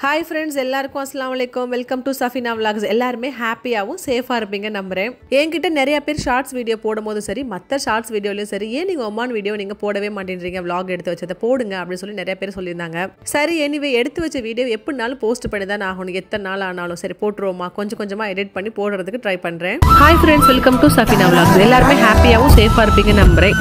Hi friends, எல்லாருக்கும் அஸ்ஸலாமு அலைக்கும். Welcome to Safina vlogs. எல்லாருமே ஹாப்பியாவும் சேஃபா இருப்பீங்க நம்புறேன். என்கிட்ட நிறைய பேர் ஷார்ட்ஸ் வீடியோ போடும்போது சரி, மற்ற ஷார்ட்ஸ் வீடியோலயும் சரி, ஏன் நீங்க ஒமான் வீடியோ நீங்க போடவே மாட்டேன்றீங்க, vlog எடுத்து வச்சதை போடுங்க அப்படின்னு சொல்லி நிறைய பேர் சொல்லியிருந்தாங்க. சரி, எனிவே எடுத்து வச்ச வீடியோ எப்படினாலும் போஸ்ட் பண்ணி தான் ஆகணும். எத்தனை நாள் ஆனாலும் சரி போட்டுருவோமா, கொஞ்சம் கொஞ்சமா எடிட் பண்ணி போடுறதுக்கு ட்ரை பண்றேன். Hi friends, welcome to Safina vlogs. எல்லாருமே ஹாப்பியாவும் சேஃபா இருப்பீங்க நம்புறேன்.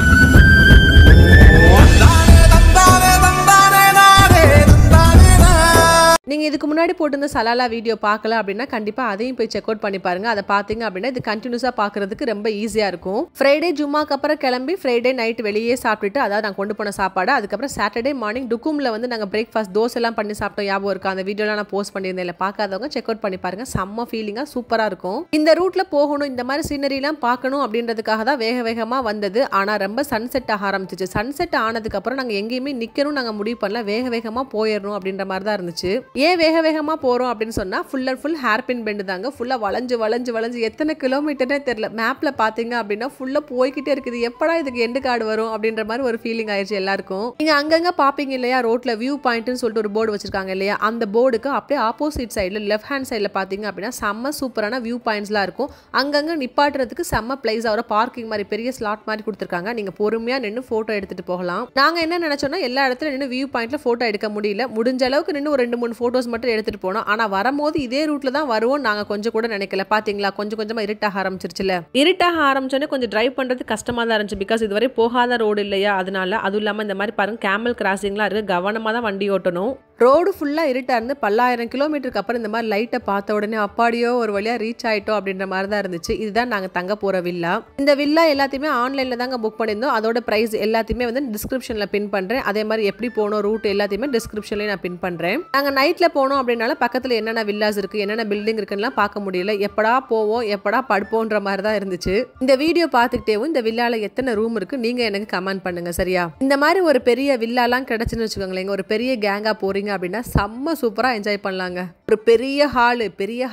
நீங்கள் இதுக்கு முன்னாடி போட்டிருந்த சலாலா வீடியோ பார்க்கல அப்படின்னா கண்டிப்பாக அதையும் போய் செக் அவுட் பண்ணி பாருங்க. அதை பார்த்தீங்க அப்படின்னா இது கண்டினியூஸாக பார்க்கறதுக்கு ரொம்ப ஈஸியாக இருக்கும். ஃப்ரைடே ஜும்மாக்கு அப்புறம் கிளம்பி ஃப்ரைடே நைட் வெளியே சாப்பிட்டுட்டு, அதாவது நான் கொண்டு போன சாப்பாடு, அதுக்கப்புறம் சாட்டர்டே மார்னிங் டுக்குமில் வந்து நாங்கள் பிரேக்ஃபாஸ்ட் தோசை எல்லாம் பண்ணி சாப்பிட்டோம். ஞாபகம் இருக்கா? அந்த வீடியோலாம் நான் போஸ்ட் பண்ணியிருந்தேன். இல்லை பார்க்காதவங்க செக் அவுட் பண்ணி பாருங்க. செம்ம ஃபீலிங்காக சூப்பராக இருக்கும். இந்த ரூட்டில் போகணும், இந்த மாதிரி சீனரிலாம் பார்க்கணும் அப்படின்றதுக்காக தான் வேக வேகமாக வந்தது. ஆனால் ரொம்ப சன்செட் ஆக ஆரம்பிச்சிச்சு. சன்செட் ஆனதுக்கப்புறம் நாங்கள் எங்கேயுமே நிற்கணும் நாங்கள் முடிவு பண்ணல. வேக வேகமாக போயிடணும் அப்படின்ற மாதிரி தான் இருந்துச்சு. ஏன் வேக வேகமாக போகிறோம் அப்படின்னு சொன்னால் full and full hairpin bend தாங்க. ஃபுல்லாக வளைஞ்சு வளைஞ்சு வளைஞ்சு எத்தனை கிலோமீட்டர்னே தெரியல. மேப்பில் பார்த்தீங்க அப்படின்னா ஃபுல்லாக போய்கிட்டே இருக்குது. எப்படா இதுக்கு எண்டு கார்டு வரும் அப்படின்ற மாதிரி ஒரு ஃபீலிங் ஆயிடுச்சு எல்லாருக்கும். நீங்கள் அங்கங்கே பார்ப்பீங்க இல்லையா, ரோட்டில் வியூ பாயிண்ட்னு சொல்லிட்டு ஒரு போர்டு வச்சிருக்காங்க இல்லையா, அந்த போர்டுக்கு அப்படியே ஆப்போசிட் சைடில் லெஃப்ட் ஹேண்ட் சைடில் பார்த்தீங்க அப்படின்னா செம்ம சூப்பரான வியூ பாயிண்ட்ஸ்லாம் இருக்கும். அங்கங்கே நிப்பாட்டுறதுக்கு செம்ம பிளேஸ், அவரை பார்க்கிங் மாதிரி பெரிய ஸ்லாட் மாதிரி கொடுத்துருக்காங்க. நீங்கள் பொறுமையாக நின்று ஃபோட்டோ எடுத்துகிட்டு போகலாம். நாங்கள் என்ன நினச்சோன்னா எல்லா இடத்துல நின்று வியூ பாயிண்ட்டில் ஃபோட்டோ எடுக்க முடியல. முடிஞ்ச அளவுக்கு நின்று ஒரு 2-3 ஃபோட்டோஸ் மட்டும் எடுத்துட்டு போனோம். ஆனா வரும்போது இதே ரூட்ல தான் வருவோம் நாங்க கொஞ்சம் கூட நினைக்கல. பாத்தீங்களா, கொஞ்சம் கொஞ்சமா இருட்டாக ஆரம்பிச்சிருச்சுல. இருட்டாக ஆரம்பிச்சோன்னே கொஞ்சம் டிரைவ் பண்றது கஷ்டமா தான் இருந்துச்சு. பிகாஸ் இதுவரை போகாத ரோடு இல்லையா, அதனால. அதுவும் இல்லாம இந்த மாதிரி பாருங்க கேமல் கிராசிங்லாம் இருக்கு. கவனமா தான் வண்டி ஓட்டணும். ரோடு ஃபுல்லாக இருட்டாக இருந்து 10,000 கிலோமீட்டருக்கு அப்புறம் இந்த மாதிரி லைட்டை பார்த்த உடனே அப்பாடியோ ஒரு வழியாக ரீச் ஆகிட்டோம் அப்படின்ற மாதிரி தான் இருந்துச்சு. இதுதான் நாங்கள் தங்க போகிற வில்லா. இந்த வில்லா எல்லாத்தையுமே ஆன்லைனில் தாங்க புக் பண்ணியிருந்தோம். அதோட ப்ரைஸ் எல்லாத்தையுமே வந்து டிஸ்கிரிப்ஷனில் பின் பண்ணுறேன். அதே மாதிரி எப்படி போகணும், ரூட் எல்லாத்தையுமே டிஸ்கிரிப்ஷன்லேயே நான் பின் பண்ணுறேன். நாங்கள் நைட்டில் போனோம் அப்படின்னால பக்கத்தில் என்னென்ன வில்லாஸ் இருக்குது, என்னென்ன பில்டிங் இருக்குன்னுலாம் பார்க்க முடியல. எப்படா போவோம் எப்படா படுப்போன்ற மாதிரி தான் இருந்துச்சு. இந்த வீடியோ பார்த்துக்கிட்டேவும் இந்த வில்லாவில் எத்தனை ரூம் இருக்குது நீங்கள் எனக்கு கமெண்ட் பண்ணுங்கள், சரியா? இந்த மாதிரி ஒரு பெரிய வில்லாலாம் கிடச்சுன்னு வச்சுக்கோங்களேன், ஒரு பெரிய கேங்காக போகிறீங்க அப்படின்னா செம்ம சூப்பராக என்ஜாய் பண்ணலாங்க. ஒரு பெரிய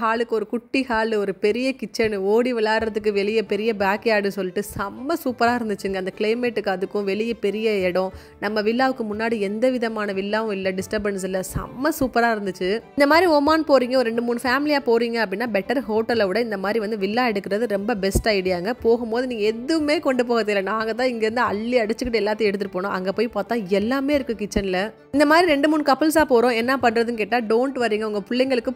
ஹாலுக்கு ஒரு குட்டி ஹாலு, ஒரு பெரிய கிச்சனு, ஓடி விளையாடுறதுக்கு வெளியே பெரிய பேக் யார்டு சொல்லிட்டு செம்ம சூப்பராக இருந்துச்சுங்க. அந்த கிளைமேட்டுக்கு அதுக்கும் வெளியே பெரிய இடம். நம்ம வில்லாவுக்கு முன்னாடி எந்த விதமான வில்லாவும் இல்லை, டிஸ்டர்பன்ஸ் இல்லை. செம்ம சூப்பராக இருந்துச்சு. இந்த மாதிரி ஒமான் போகிறீங்க, ஒரு 2-3 ஃபேமிலியாக போகிறீங்க அப்படின்னா பெட்டர் ஹோட்டலை விட இந்த மாதிரி வந்து வில்லா எடுக்கிறது ரொம்ப பெஸ்ட் ஐடியாங்க. போகும்போது நீங்கள் எதுவுமே கொண்டு போக தெரியல. நாங்கள் தான் இங்கேருந்து அள்ளி அடிச்சுக்கிட்டு எல்லாத்தையும் எடுத்துகிட்டு போனோம். அங்கே போய் பார்த்தா எல்லாமே இருக்குது கிச்சனில். இந்த மாதிரி 2-3 கப்புள்ஸாக போகிறோம், என்ன பண்ணுறதுன்னு கேட்டால் டோன்ட் வரிங்க. உங்கள் பிள்ளைங்களுக்கு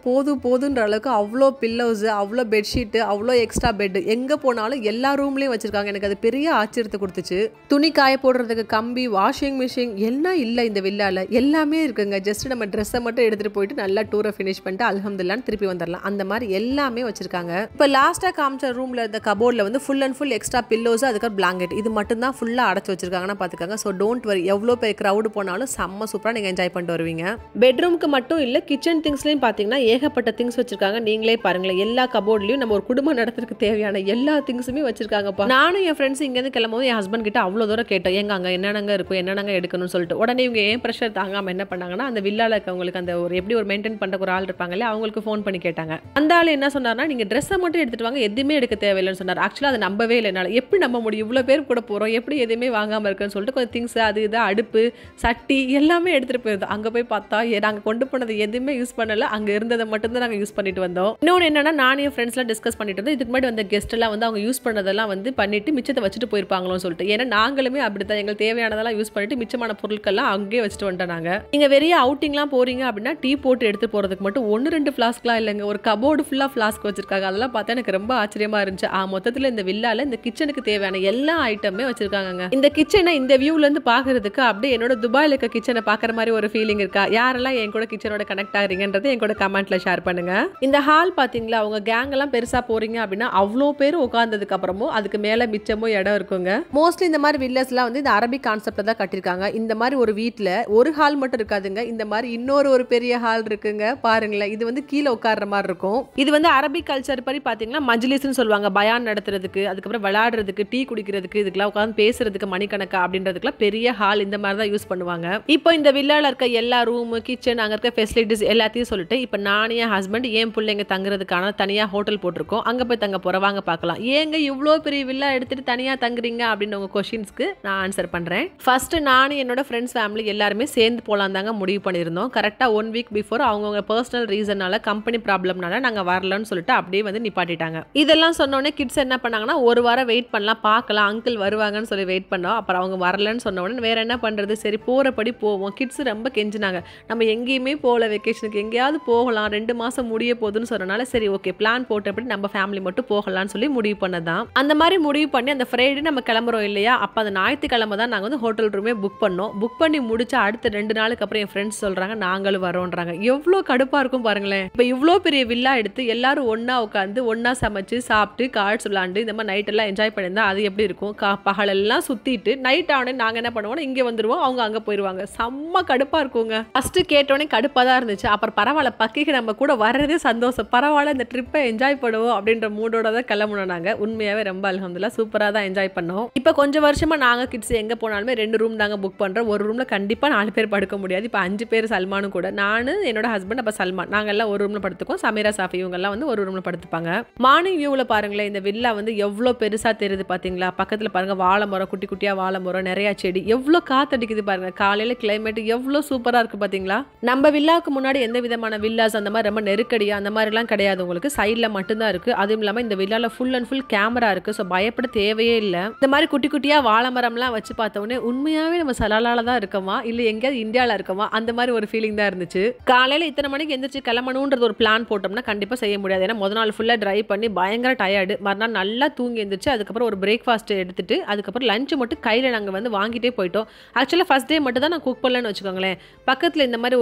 போதுன்ற அளவுக்கு அவ்வளோ பில்லோஸு, அவ்வளோ பெட்ஷீட்டு, அவ்வளோ எக்ஸ்ட்ரா பெட்டு எங்கே போனாலும் எல்லா ரூம்லேயும் வச்சுருக்காங்க. எனக்கு அது பெரிய ஆச்சரியத்தை கொடுத்துச்சு. துணி காய போடுறதுக்கு கம்பி, வாஷிங் மிஷின் எல்லாம் இல்லை இந்த வில்லாவில். எல்லாமே இருக்குங்க. ஜஸ்ட் நம்ம ட்ரெஸ்ஸை மட்டும் எடுத்துகிட்டு போயிட்டு நல்லா டூரை ஃபினிஷ் பண்ணிட்டு அல்ஹம்துலில்லாஹ்னு திருப்பி வந்துடலாம். அந்த மாதிரி எல்லாமே வச்சுருக்காங்க. இப்போ லாஸ்ட்டாக காமிச்ச ரூமில் இருந்த கபோர்டில் வந்து full and full extra pillows, அதுக்கப்புறம் பிளாங்கெட், இது மட்டும் தான் ஃபுல்லாக அடைச்சி வச்சிருக்காங்கன்னா பார்த்துக்காங்க. ஸோ டோன்ட் வரி, எவ்வளோ பேர் க்ரௌடு போனாலும் செம்ம சூப்பராக நீங்கள் என்ஜாய் பண்ணிட்டு வருவீங்க. பெட்ரூமுக்கு மட்டும் இல்லை, கிச்சன் திங்ஸ்லையும் பார்த்தீங்கன்னா ஏகப்பட்ட திங்ஸ் வச்சிருக்காங்க. நீங்களே பாருங்களேன், எல்லா கபோர்ட்லையும் நம்ம ஒரு குடும்பம் நடத்துறதுக்கு தேவையான எல்லா திங்ஸுமே வச்சிருக்காங்கப்பா. நானும் என் ஃப்ரெண்ட்ஸ் இங்கேருந்து கிளம்பும்போது என் ஹஸ்பண்ட் கிட்ட அவ்வளோ தூரம் கேட்டோம், எங்க அங்கே என்னென்னங்க இருக்கும், என்னென்னங்க எடுக்கணும்னு சொல்லிட்டு. உடனே இவங்க ஏன் ப்ரெஷர் தாங்காமல் என்ன பண்ணாங்கன்னா, அந்த வில்லால இருக்கவங்களுக்கு அந்த ஒரு எப்படி ஒரு மெயின்டைன் பண்ணுற ஒரு ஆள் இருப்பாங்கல்ல, அவங்களுக்கு ஃபோன் பண்ணி கேட்டாங்க. அந்த ஆள் என்ன சொன்னார்னா, நீங்கள் ட்ரெஸ்ஸை மட்டும் எடுத்துட்டு வாங்க, எதுவுமே எடுக்க தேவையில்லைன்னு சொன்னார். ஆக்சுவலாக அதை நம்பவே இல்லை என்னால். எப்படி நம்ப முடியும், இவ்வளோ பேர் கூட போகிறோம், எப்படி எதுவுமே வாங்காமல் இருக்குன்னு சொல்லிட்டு கொஞ்சம் திங்ஸ் அது இது அடுப்பு சட்டி எல்லாமே எடுத்துகிட்டு போயிருந்தோம். அங்கே போய் பார்த்தா நாங்கள் கொண்டு போனது எதுவுமே யூஸ் பண்ணல, அங்கே இருந்ததை மட்டும்தான் நாங்கள் யூஸ் பண்ணிட்டு வந்தோம். இன்னொன்று என்னன்னா, நானும் என் ஃப்ரெண்ட்ஸ்லாம் டிஸ்கஸ் பண்ணிட்டு இருந்தோம், இதுக்கு முன்னாடி வந்த கெஸ்ட் எல்லாம் வந்து அவங்க யூஸ் பண்ணதெல்லாம் வந்து பண்ணிட்டு மிச்சத்தை வச்சுட்டு போயிருப்பாங்களோன்னு சொல்லிட்டு. ஏன்னா நாங்களுமே அப்படித்தான், எங்களுக்கு தேவையானதெல்லாம் யூஸ் பண்ணிட்டு மிச்சமான பொருட்கள்லாம் அங்கேயே வச்சுட்டு வந்துட்டோம். நாங்கள் நீங்கள் வெளியே அவுட்டிங்லாம் போறீங்க அப்படின்னா டீ போட்டு எடுத்து போகிறதுக்கு மட்டும் 1-2 ஃப்ளாஸ்க்லாம் இல்லைங்க, ஒரு கபோர்டு ஃபுல்லாக ஃப்ளாஸ்க் வச்சிருக்காங்க. அதெல்லாம் பார்த்தா எனக்கு ரொம்ப ஆச்சரியமா இருந்துச்சு. மொத்தத்தில் இந்த வில்லால இந்த கிச்சனுக்கு தேவையான எல்லா ஐட்டமே வச்சிருக்காங்க. இந்த கிச்சனை இந்த வியூல இருந்து பாக்குறதுக்கு அப்படியே என்னோட துபாயில இருக்க கிச்சனை பாக்குற மாதிரி ஒரு ஃபீலிங் இருக்கா? யாரெல்லாம் என் கூட கிச்சனோட கனெக்ட் ஆகிறீங்கன்றது என் கூட கமெண்ட்ல ஷேர் பண்ணுங்க. இந்த ஹால் பாத்தீங்களா, அவங்க கேங் எல்லாம் பெருசா போறீங்க அப்படின்னா அவ்வளோ பேர் உட்கார்ந்ததுக்கு அப்புறமும் அதுக்கு மேல மிச்சமும் இடம் இருக்குங்க. மோஸ்ட்லி இந்த மாதிரி வில்லஸ்லாம் வந்து இந்த அரபிக் கான்செப்ட்ல தான் கட்டிருக்காங்க. இந்த மாதிரி ஒரு வீட்டுல ஒரு ஹால் மட்டும் இருக்காதுங்க, இந்த மாதிரி இன்னொரு ஒரு பெரிய ஹால் இருக்குங்க. பாருங்களேன், இது வந்து கீழே உட்கார்ற மாதிரி இருக்கும். இது வந்து அரபிக் கல்ச்சர் படி பாத்தீங்கன்னா மஜ்லிஸ்னு சொல்லுவாங்க. பயான் நடத்துறதுக்கு, அதுக்கப்புறம் விளையாடுறதுக்கு, டீ குடிக்கிறதுக்கு, இதுக்கெல்லாம் உட்காந்து பேசுறதுக்கு மணிக்கணக்கா அப்படின்றதுக்குலாம் பெரிய ஹால் இந்த மாதிரி தான் யூஸ் பண்ணுவாங்க. இப்போ இந்த வில்லால இருக்க எல்லா ரூம், கிச்சன், அங்க இருக்க ஃபெசிலிட்டிஸ் எல்லாத்தையும் சொல்லிட்டு இப்போ நான் என் ஹஸ்பண்ட் என் பிள்ளைங்க தங்குறதுக்கான தனியாக ஹோட்டல் போட்டிருக்கோம், அங்கே போய் தங்க போகிறோம், வாங்க பார்க்கலாம். ஏங்க இவ்வளோ பெரிய வில்லா எடுத்துகிட்டு தனியாக தங்குறீங்க அப்படின்னு உங்கள் கொஷின்ஸ்க்கு நான் ஆன்சர் பண்ணுறேன். ஃபர்ஸ்ட்டு நானும் என்னோட ஃப்ரெண்ட்ஸ் ஃபேமிலி எல்லாருமே சேர்ந்து போகலாம் தாங்க முடிவு பண்ணியிருந்தோம். கரெக்டாக 1 வீக் பிஃபோர் அவங்கவுங்க பர்சனல் ரீசனால கம்பெனி ப்ராப்ளம்னால நாங்கள் வரலன்னு சொல்லிட்டு அப்படியே வந்து நிப்பாட்டிட்டாங்க. இதெல்லாம் சொன்னோடனே கிட்ஸ் என்ன பண்ணாங்கன்னா, ஒரு வாரம் வெயிட் பண்ணலாம், பார்க்கலாம், அங்கிள் வருவாங்கன்னு சொல்லி வெயிட் பண்ணோம். அப்புறம் அவங்க வரலன்னு சொன்ன உடனே வேற என்ன பண்ணுறது, சரி போகிறபடி போவோம். கிட்ஸ் ரொம்ப கெஞ்சினாங்க, நம்ம எங்கேயுமே போகல, வெக்கேஷனுக்கு எங்கேயாவது போகலாம், 2 மாதம் முடிய போகுதுன்னு சொன்னனால சரி ஓகே பிளான் போட்டபடி நம்ம ஃபேமிலி மட்டும் போகலாம்னு சொல்லி முடிவு பண்ணதான். அந்த மாதிரி முடிவு பண்ணி அந்த ஃப்ரைடே நம்ம கிளம்புறோம் இல்லையா, அப்போ அந்த ஞாயிற்றுக்கிழமை தான் நாங்கள் வந்து ஹோட்டல் ரூமே புக் பண்ணோம். புக் பண்ணி முடிச்சா அடுத்த 2 நாளுக்கு அப்புறம் என் ஃப்ரெண்ட்ஸ் சொல்கிறாங்க நாங்களும் வரோன்றாங்க. எவ்வளோ கடுப்பாக இருக்கும் பாருங்களேன். இப்போ இவ்வளோ பெரிய வில்லா எடுத்து எல்லாரும் ஒன்றா உட்காந்து ஒன்றா சமைச்சு சாப்பிட்டு கார்ட்ஸ் விளாண்டு இந்த மாதிரி நைட் எல்லாம் என்ஜாய் பண்ணியிருந்தா அது எப்படி இருக்கும். பகலெல்லாம் சுற்றிட்டு நைட் ஆனே நாங்கள் என்ன பண்ணுவோம், இங்கே வந்துடுவோம், அவங்க அங்கே போயிடுவாங்க. செம்ம கடுப்பாக இருக்குங்க. ஃபஸ்ட்டு கேட்டோடனே கடுப்பாக தான் இருந்துச்சு. அப்புறம் பரவாயில்ல, பக்கிக்கு நம்ம கூட வர்றதே சந்தோஷம், பரவாயில்ல இந்த ட்ரிப்பை என்ஜாய் பண்ணுவோம் அப்படின்ற மூடோட தான் கிளம்பணும். நாங்கள் உண்மையாகவே ரொம்ப அல்ஹம்துலில்லாஹ் சூப்பராக தான் என்ஜாய் பண்ணோம். இப்போ கொஞ்சம் வருஷமாக நாங்கள் கிட்ஸ் எங்கே போனாலுமே 2 ரூம் தாங்க புக் பண்ணுறோம். ஒரு ரூமில் கண்டிப்பாக 4 பேர் படுக்க முடியாது. இப்போ 5 பேர், சல்மானும் கூட, நான் என்னோட ஹஸ்பண்ட் அப்போ சல்மான், நாங்கள் எல்லாம் ஒரு ரூமில் படுத்துக்கோம். சமீரா சாஃபி இவங்கெல்லாம் வந்து ஒரு ரூமில் படுத்துப்பாங்க. மார்னிங் வியூவில் பாருங்களேன், இந்த வில்லா வந்து எவ்வளோ பெருசாக தெரியுது பார்த்தீங்களா. பக்கத்தில் பாருங்கள் வாழை மரம், குட்டி குட்டியாக வாழை மரம், நிறையா செடி, எவ்வளோ காத்தடிக்குது பாருங்க. காலையில் கிளைமேட் எவ்வளோ சூப்பராக இருக்குது பார்த்தீங்களா. நம்ம வில்லாவுக்கு முன்னாடி எந்த விதமான வில்லாஸ் அந்த மாதிரி ரொம்ப நெருக்கடியாக அந்த மாதிரிலாம் கிடையாது, உங்களுக்கு சைடில் மட்டும்தான் இருக்குது. அதுவும் இல்லாமல் இந்த வில்லாவில் ஃபுல் அண்ட் ஃபுல் கேமரா இருக்குது, ஸோ பயப்பட தேவையே இல்லை. இந்த மாதிரி குட்டி குட்டியாக வாழை மரம்லாம் வச்சு பார்த்தோன்னே உண்மையாகவே நம்ம சலாலால தான் இருக்கோமா இல்லை எங்கேயாவது இந்தியாவில் இருக்கோமா அந்த மாதிரி ஒரு ஃபீலிங் தான் இருந்துச்சு. காலையில் இத்தனை மணிக்கு எந்திரிச்சு கிளம்பணுன்றது ஒரு பிளான் போட்டோம்னா கண்டிப்பாக செய்ய முடியாது. ஏன்னா முதல் நாள் ஃபுல்லாக ட்ரைவ் பண்ணி பயங்கர டயர்டு. மறுநாள் நல்லா தூங்கி எழுந்திரிச்சு அதுக்கப்புறம் ஒரு பிரேக்ஃபாஸ்ட் எடுத்துட்டு அதுக்கப்புறம் லஞ்சு மட்டும் கையில் நாங்கள் வந்து வாங்கிட்டே போயிட்டோம். ஆக்சுவலாக ஃபர்ஸ்ட் டே மட்டும் தான் நான் குக் பண்ணலன்னு வச்சுக்கோங்களேன். பக்கத்தில் இந்த மாதிரி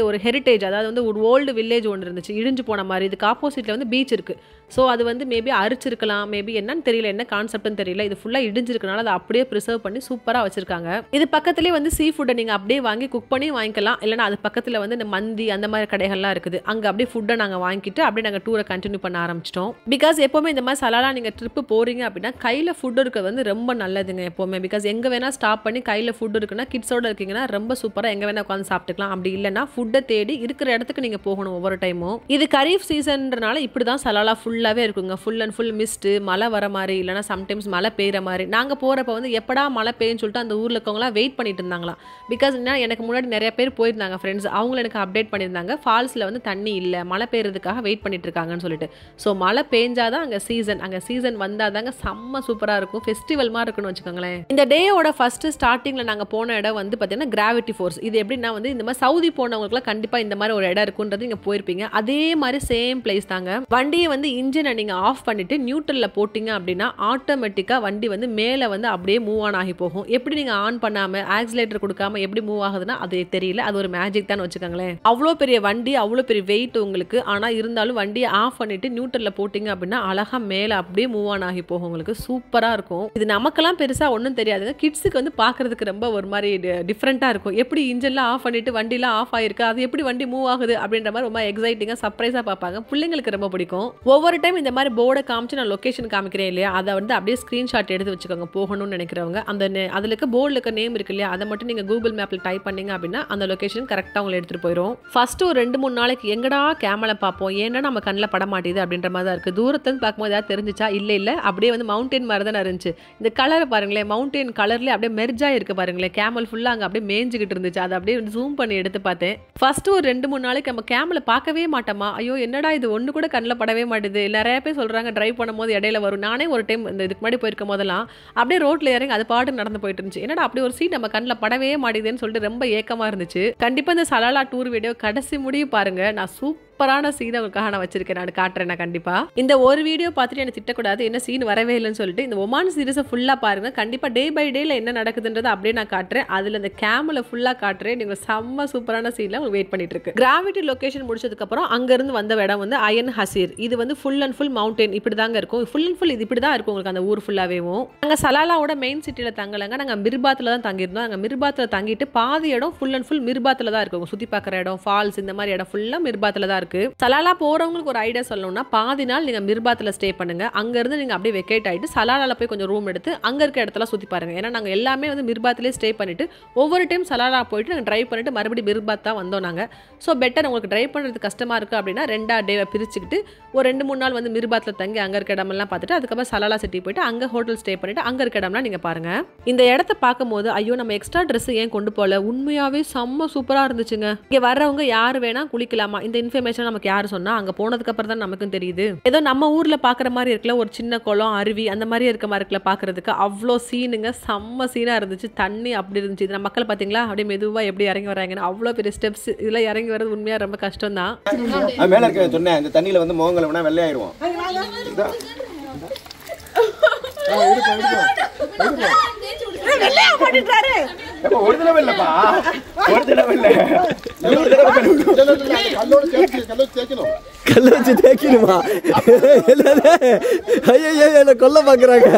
ஒரு ஹெரிட்டேஜ், அதாவது வந்து ஒரு ஓல்டு வில்லேஜ் ஒன்று இருந்துச்சு, இடிஞ்சு போன மாதிரி. இதுக்கு ஆப்போசிட்டில் வந்து பீச் இருக்குது. ஸோ அது வந்து மேபி அரிச்சிருக்கலாம், மேபி என்னன்னு தெரியல, என்ன கான்செப்ட்னு தெரியல. இது ஃபுல்லாக இடிஞ்சிருக்கனால அதை அப்படியே ப்ரிசர்வ் பண்ணி சூப்பராக வச்சிருக்காங்க. இது பக்கத்துலேயே வந்து சீ ஃபுட்டை நீங்கள் அப்படியே வாங்கி குக் பண்ணி வாங்கிக்கலாம். இல்லைனா அது பக்கத்தில் வந்து இந்த மந்தி அந்த மாதிரி கடைகள்லாம் இருக்குது. அங்கே அப்படியே ஃபுட்டை நாங்கள் வாங்கிட்டு அப்படியே நாங்கள் டூரை கண்டினியூ பண்ண ஆரம்பிச்சிட்டோம். பிகாஸ் எப்போவுமே இந்த மாதிரி சலாலா நீங்கள் ட்ரிப்பு போகிறீங்க அப்படின்னா கையில் ஃபுட் இருக்கிறது வந்து ரொம்ப நல்லதுங்க எப்போவுமே. பிகாஸ் எங்கே வேணால் ஸ்டாப் பண்ணி கையில் ஃபுட் இருக்குன்னா, கிட்ஸோடு இருக்கீங்கன்னா ரொம்ப சூப்பராக எங்கே வேணால் உட்காந்து சாப்பிட்டுக்கலாம். அப்படி இல்லைனா ஃபுட்டை தேடி இருக்கிற இடத்துக்கு நீங்கள் போகணும் ஒவ்வொரு டைமும். இது கரீஃப் சீசன்றனால இப்படி தான் சலாலா ஃபுல்லாகவே இருக்குங்க. ஃபுல் அண்ட் ஃபுல் மிஸ்ட்டு, மழை வர மாதிரி, இல்லைனா சம்டைம்ஸ் மழை பெய்கிற மாதிரி. நாங்கள் போகிறப்ப வந்து எப்படா மழை பெய்யுன்னு சொல்லிட்டு அந்த ஊரில் இருக்கவங்களாம் வெயிட் பண்ணிட்டு இருந்தாங்களாம். பிகாஸ் என்ன, எனக்கு முன்னாடி நிறைய பேர் போயிருந்தாங்க ஃப்ரெண்ட்ஸ், அவங்களும் எனக்கு அப்டேட் பண்ணியிருந்தாங்க ஃபால்ஸில் வந்து தண்ணி இல்லை, மழை பெய்யறதுக்காக வெயிட் பண்ணிட்டு இருக்காங்கன்னு சொல்லிட்டு. ஸோ மழை பெஞ்சாதான் அங்கே சீசன் வந்தால் தாங்க செம்ம சூப்பராக இருக்கும், ஃபெஸ்டிவல் மாதிரி இருக்குன்னு வச்சுக்கோங்களேன். இந்த டேயோட ஃபர்ஸ்ட் ஸ்டார்டிங்கில் நாங்கள் போன இடம் வந்து பார்த்தீங்கன்னா கிராவிட்டி ஃபோர்ஸ். இது எப்படின்னா வந்து இந்த மாதிரி சவுதி போனவங்களுக்குலாம் கண்டிப்பாக இந்த மாதிரி ஒரு இடம் இருக்குன்றது நீங்கள் போயிருப்பீங்க. அதே மாதிரி சேம் பிளேஸ் தாங்க. வண்டியை வந்து இன்ஜினை நீங்கள் ஆஃப் பண்ணிட்டு நியூட்ரலில் போட்டிங்க அப்படின்னா ஆட்டோமேட்டிக்காக வண்டி வந்து மேலே வந்து அப்படியே மூவ் ஆன் ஆகி போகும். எப்படி நீங்கள் ஆன் பண்ணாமல் ஆக்சிலேட்டர் கொடுக்காம எப்படி மூவ் ஆகுதுன்னா அது தெரியல, அது ஒரு மேஜிக் தான் வச்சுக்கோங்களேன். அவ்வளோ பெரிய வண்டி, அவ்வளோ பெரிய வெயிட் உங்களுக்கு, ஆனால் இருந்தாலும் வண்டியை ஆஃப் பண்ணிட்டு நியூட்ரலில் போட்டிங்க அப்படின்னா அழகாக மேலே அப்படியே மூவ் ஆன் ஆகி போகும். உங்களுக்கு சூப்பராக இருக்கும். இது நமக்கெல்லாம் பெருசாக ஒன்றும் தெரியாதுங்க, கிட்ஸுக்கு வந்து பார்க்கறதுக்கு ரொம்ப ஒரு மாதிரி டிஃப்ரெண்ட்டாக இருக்கும். எப்படி இன்ஜின்லாம் ஆஃப் பண்ணிட்டு வண்டிலாம் ஆஃப் ஆயிருக்கு, அது எப்படி வண்டி மூவ் ஆகுது அப்படின்ற மாதிரி ரொம்ப எக்ஸைட்டிங்காக சர்ப்ரைஸாக பார்ப்பாங்க. பிள்ளைங்களுக்கு ரொம்ப பிடிக்கும். ஒவ்வொரு டைம் இந்த மாதிரி போர்டை காமிச்சு நான் லொக்கேஷன் காமிக்கிறேன் இல்லையா, அதை வந்து அப்படியே ஸ்க்ரீன்ஷாட் எடுத்து வச்சுக்கோங்க போகணும்னு நினைக்கிறவங்க. அந்த அதில் இருக்க போர்டில் இருக்க நேம் இருக்கு இல்லையா, அதை மட்டும் நீங்கள் கூகுள் மேப்பில் டைப் பண்ணீங்க அப்படின்னா அந்த லொக்கேஷன் கரெக்டாக உங்களை எடுத்துகிட்டு போயிடும். ஃபர்ஸ்ட் ஒரு 2-3 நாளைக்கு எங்கடா கேமரா பார்ப்போம், ஏன்னா நம்ம கண்ணில் பட மாட்டேது அப்படின்ற மாதிரி தான் இருக்குது. தூரத்துலேருந்து பார்க்கும்போது ஏதாவது தெரிஞ்சிச்சா, இல்லை அப்படியே வந்து மவுண்டன் மாதிரி தான் இருந்துச்சு. இந்த கலரை பாருங்களேன், மவுண்டன் கலர்லேயே அப்படியே மெர்ஜாக இருக்குது பாருங்களேன். கேமல் ஃபுல்லாக அங்கே அப்படியே மேய்ஞ்சிக்கிட்டு இருந்துச்சு. அதை அப்படியே ஜூம் பண்ணி எடுத்து பார்த்தேன். ஃபர்ஸ்ட் ஒரு 2-3 நாளைக்கு நம்ம கேமரா பார்க்கவே மாட்டோமா, ஐயோ என்னடா இது ஒன்று கூட கண்ணில் படவே மாட்டேது. நிறைய பேர் சொல்கிறாங்க டிரைவ் பண்ணும்போது இடையில வரும். நானே ஒரு டைம் இந்த இதுக்கு முன்னாடி போயிருக்கும் போதெல்லாம் அப்படியே ரோட்டில் இறங்கி அது பாட்டு நடந்து போயிட்டு இருந்துச்சு. என்னடா அப்படி ஒரு சீட் நம்ம கண்ணில் படவே மாட்டேதுன்னு சொல்லிட்டு ரொம்ப ஏக்கமாக இருந்துச்சு. கண்டிப்பாக இந்த சலாலா டூர் வீடியோ கடைசி முடியும் பாருங்க. நான் சூப்பரான சீன் உங்களுக்காக நான் வச்சிருக்கேன், நான் காட்டுறேன். கண்டிப்பா இந்த ஒரு வீடியோ பார்த்துட்டு எனக்கு திட்டக்கூடாது, என்ன சீன் வரவே இல்லைன்னு சொல்லிட்டு இந்த ஒமான் சீரிஸை ஃபுல்லாக பாருங்க. கண்டிப்பா டே பை டேல என்ன நடக்குதுன்றது அப்படியே நான் காட்டுறேன். அதுல இந்த கேமல ஃபுல்லாக காட்டுறேன். நீங்க செம்ம சூப்பரான சீன்ல உங்களுக்கு வெயிட் பண்ணிட்டு இருக்கு. கிராவிட்டி லொகேஷன் முடிச்சதுக்கு அப்புறம் அங்கிருந்து வந்த இடம் வந்து அயன் ஹசீர். இது வந்து ஃபுல் அண்ட் ஃபுல் மவுண்டன் இப்படி தாங்க இருக்கும். ஃபுல் அண்ட் ஃபுல் இது இப்படி தான் இருக்கும் உங்களுக்கு அந்த ஊர் ஃபுல்லாவேவும். நாங்கள் சலாலாவோட மெயின் சிட்டியில் தங்கலைங்க, நாங்கள் மிர்பாத்தில் தான் தங்கியிருந்தோம். நாங்கள் மிர்பாத்தில் தங்கிட்டு பாதி இடம் ஃபுல் அண்ட் ஃபுல் மிர்பாத்தில் தான் இருக்கும். சுற்றி பார்க்குற இடம், ஃபால்ஸ், இந்த மாதிரி இடம் ஃபுல்லாக மிர்பாத்தில் தான் இருக்கு. இருக்கு. சலாலா போறவங்களுக்கு ஒரு ஐடியா சொல்லணும்னா பாதி நாள் நீங்க மிர்பாத்ல ஸ்டே பண்ணுங்க. அங்க இருந்து நீங்க அப்படியே வெக்கேட் ஆயிட்டு சலாலால போய் கொஞ்சம் ரூம் எடுத்து அங்க இருக்க இடத்துல சுத்தி பாருங்க. ஏன்னா நாங்க எல்லாமே வந்து மிர்பாத்லயே ஸ்டே பண்ணிட்டு ஒவ்வொரு டைம் சலாலா போயிட்டு நாங்க டிரைவ் பண்ணிட்டு மறுபடியும் மிர்பாத் தான் வந்தோம் நாங்க. ஸோ பெட்டர் உங்களுக்கு டிரைவ் பண்ணுறது கஷ்டமாக இருக்குது அப்படின்னா 2 டேவை பிரிச்சுக்கிட்டு ஒரு 2-3 நாள் வந்து மிர்பாத்தில் தங்கி அங்கே இருக்க இடமெல்லாம் பார்த்துட்டு அதுக்கப்புறம் சலாலா சிட்டி போயிட்டு அங்கே ஹோட்டல் ஸ்டே பண்ணிட்டு அங்கே இருக்க இடம்லாம் நீங்கள் பாருங்கள். இந்த இடத்த பார்க்கும்போது ஐயோ நம்ம எக்ஸ்ட்ரா ட்ரெஸ் ஏன் கொண்டு போகல, உண்மையாகவே செம்ம சூப்பராக இருந்துச்சுங்க. இங்கே வர்றவங்க யார் வேணா குளிக்கலாமா, இந்த இன்ஃபர்மேஷன் நமக்கு யார் சொன்னால் அங்கே போனதுக்கப்புறம் தான் நமக்கும் தெரியுது. ஏதோ நம்ம ஊரில் பார்க்குற மாதிரி இருக்கல, ஒரு சின்ன குளம் அருவி அந்த மாதிரி இருக்க மாதிரி இருக்கல பார்க்குறதுக்கு. அவ்வளோ சீனுங்க, செம்ம சீனாக இருந்துச்சு. தண்ணி அப்படி இருந்துச்சு. இது நம்ம மக்கள் பார்த்தீங்களா அப்படியே மெதுவாக எப்படி இறங்கி வராங்கன்னு. அவ்வளோ பெரிய ஸ்டெப்ஸ் இதெல்லாம் இறங்கி வரது உண்மையா ரொம்ப கஷ்டம் தான். மேல இருக்க சொன்னேன் இந்த தண்ணியில வந்து முகங்களை வேணா வெள்ளையாயிருவோம். ஒரு தடவை இல்லப்பா, ஒரு தடவை இல்ல, கல்ல வச்சு தேய்க்கணுமா? ஐயோ என்ன கொல்ல பாக்குறாங்க.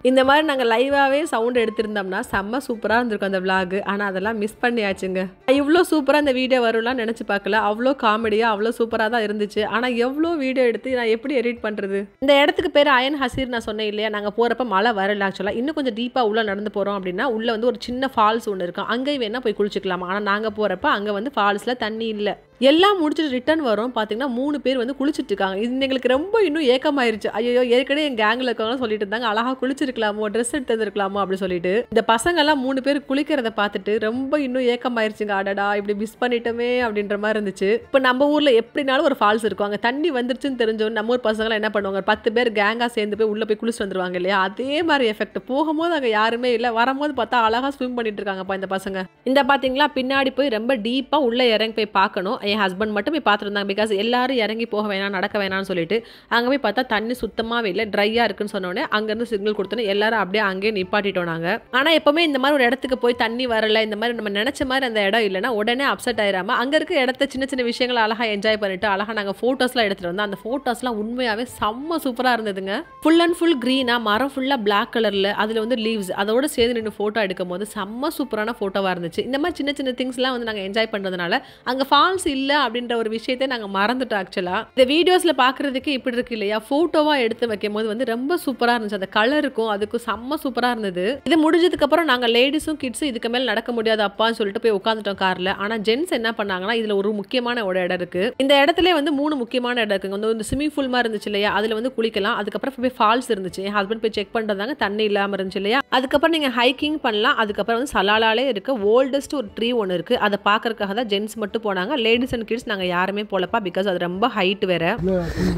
இந்த மாதிரி நாங்கள் லைவாகவே சவுண்ட் எடுத்திருந்தோம்னா செம்ம சூப்பராக இருந்திருக்கும் அந்த விளாக். ஆனால் அதெல்லாம் மிஸ் பண்ணியாச்சுங்க. இவ்வளோ சூப்பராக இந்த வீடியோ வரும்லாம் நினச்சி பார்க்கல. அவ்வளோ காமெடியாக அவ்வளோ சூப்பராக தான் இருந்துச்சு. ஆனால் எவ்வளோ வீடியோ எடுத்து நான் எப்படி எடிட் பண்ணுறது. இந்த இடத்துக்கு பேர் அயன் ஹசீர் நான் சொன்னேன் இல்லையா, நாங்கள் போகிறப்ப மழை வரல. ஆக்சுவலாக இன்னும் கொஞ்சம் டீப்பாக உள்ளே நடந்து போகிறோம் அப்படின்னா உள்ளே வந்து ஒரு சின்ன ஃபால்ஸ் ஒன்று இருக்கும். அங்கேயும் வேணால் போய் குளிச்சுக்கலாம். ஆனால் நாங்கள் போகிறப்ப அங்கே வந்து ஃபால்ஸில் தண்ணி இல்லை. எல்லாம் முடிச்சுட்டு ரிட்டர்ன் வரும் பார்த்தீங்கன்னா 3 பேர் வந்து குளிச்சுட்டு இருக்காங்க. இது எங்களுக்கு ரொம்ப இன்னும் ஏக்கமாயிருச்சு. ஐயோ ஏற்கனவே என் கேங்கில் இருக்கவங்க சொல்லிட்டு இருந்தாங்க அழகாக குளிச்சிருக்கலாமோ, ட்ரெஸ் எடுத்துருக்கலாமோ அப்படி சொல்லிட்டு. இந்த பசங்கள்லாம் 3 பேர் குளிக்கிறத பார்த்துட்டு ரொம்ப இன்னும் ஏக்கமாயிருச்சுங்க. அடடா இப்படி மிஸ் பண்ணிட்டோமே அப்படின்ற மாதிரி இருந்துச்சு. இப்போ நம்ம ஊரில் எப்படினாலும் ஒரு ஃபால்ஸ் இருக்கும். அங்கே தண்ணி வந்துருச்சுன்னு தெரிஞ்சவங்க நம்ம ஊர் பசங்களாம் என்ன பண்ணுவாங்க, 10 பேர் கேங்காக சேர்ந்து போய் உள்ளே போய் குளிச்சுட்டு வந்துருவாங்க இல்லையா. அதே மாதிரி எஃபெக்ட். போகும்போது அங்கே யாருமே இல்லை, வரும்போது பார்த்தா அழகாக ஸ்விம் பண்ணிட்டு இருக்காங்கப்பா இந்த பசங்க. இந்த பார்த்தீங்களா பின்னாடி போய் ரொம்ப டீப்பாக உள்ளே இறங்கி போய் பார்க்கணும். என் ஹஸ்பண்ட் மட்டும் போய் பார்த்துருந்தாங்க. பிகாஸ் எல்லாரும் இறங்கி போக வேணாம் நடக்க வேணாம்னு சொல்லிட்டு அங்கே போய் பார்த்தா தண்ணி சுத்தமாகவே இல்லை, ட்ரையாக இருக்குன்னு சொன்னோடனே அங்கேருந்து சிக்னல் கொடுத்தோன்னே எல்லாரும் அப்படியே அங்கேயே நிப்பாட்டிட்டோம் நாங்கள். ஆனால் எப்போவுமே இந்த மாதிரி ஒரு இடத்துக்கு போய் தண்ணி வரல, இந்த மாதிரி நம்ம நினச்ச மாதிரி அந்த இடம் இல்லைன்னா உடனே அப்செட் ஆயிடாமல் அங்கே இருக்க இடத்த சின்ன சின்ன விஷயங்களை அழகாக என்ஜாய் பண்ணிட்டு அழகாக நாங்கள் ஃபோட்டோஸ்லாம் எடுத்துகிட்டு வந்தோம். அந்த ஃபோட்டோஸ்லாம் உண்மையாகவே செம்ம சூப்பராக இருந்ததுங்க. ஃபுல் அண்ட் ஃபுல் க்ரீனாக மரம் ஃபுல்லாக பிளாக் கலரில் அதில் வந்து லீவ்ஸ் அதோட சேர்ந்து நின்று ஃபோட்டோ எடுக்கும் போது செம்ம சூப்பரான ஃபோட்டோவாக இருந்துச்சு. இந்த மாதிரி சின்ன சின்ன திங்ஸ்லாம் வந்து நாங்கள் என்ஜாய் பண்ணுறதுனால அங்கே ஃபால்ஸ் இல்லை அப்படின்ற ஒரு விஷயத்தை நாங்கள் மறந்துட்டோம். ஆக்சுவலாக இந்த வீடியோஸில் பார்க்குறதுக்கு இப்படி இருக்கு இல்லையா, ஃபோட்டோவாக எடுத்து வைக்கும் போது வந்து ரொம்ப சூப்பராக இருந்துச்சு. அந்த கலருக்கும் அதுக்கும் செம்ம சூப்பராக இருந்தது. இது முடிஞ்சதுக்கப்புறம் நாங்கள் லேடிஸும் கிட்ஸும் இதுக்கு மேலே நடக்க முடியாது அப்பான்னு சொல்லிட்டு போய் உட்காந்துட்டோம் காரில். ஆனால் ஜென்ஸ் என்ன பண்ணாங்கன்னா இதில் ஒரு முக்கியமான ஒரு இடம் இருக்குது. இந்த இடத்துல வந்து 3 முக்கியமான இடம் இருக்குங்க. வந்து ஸ்விமிங் பூல் மாதிரி இருந்துச்சு இல்லையா, அதில் வந்து குளிக்கலாம். அதுக்கப்புறம் போய் ஃபால்ஸ் இருந்துச்சு. என் ஹஸ்பண்ட் போய் செக் பண்ணுறதாங்க தண்ணி இல்லாமல் இருந்துச்சு இல்லையா. அதுக்கப்புறம் நீங்கள் ஹைக்கிங் பண்ணலாம். அதுக்கப்புறம் வந்து சலாலாலே இருக்க ஓல்டஸ்ட் ஒரு ட்ரீ ஒன்று இருக்குது. அதை பார்க்கறதுக்காக தான் ஜென்ஸ் மட்டும் போனாங்க. லேடிஸ் அண்ட் கிட்ஸ் நாங்கள் யாருமே போலப்பா, பிகாஸ் அது ரொம்ப ஹைட் வேற.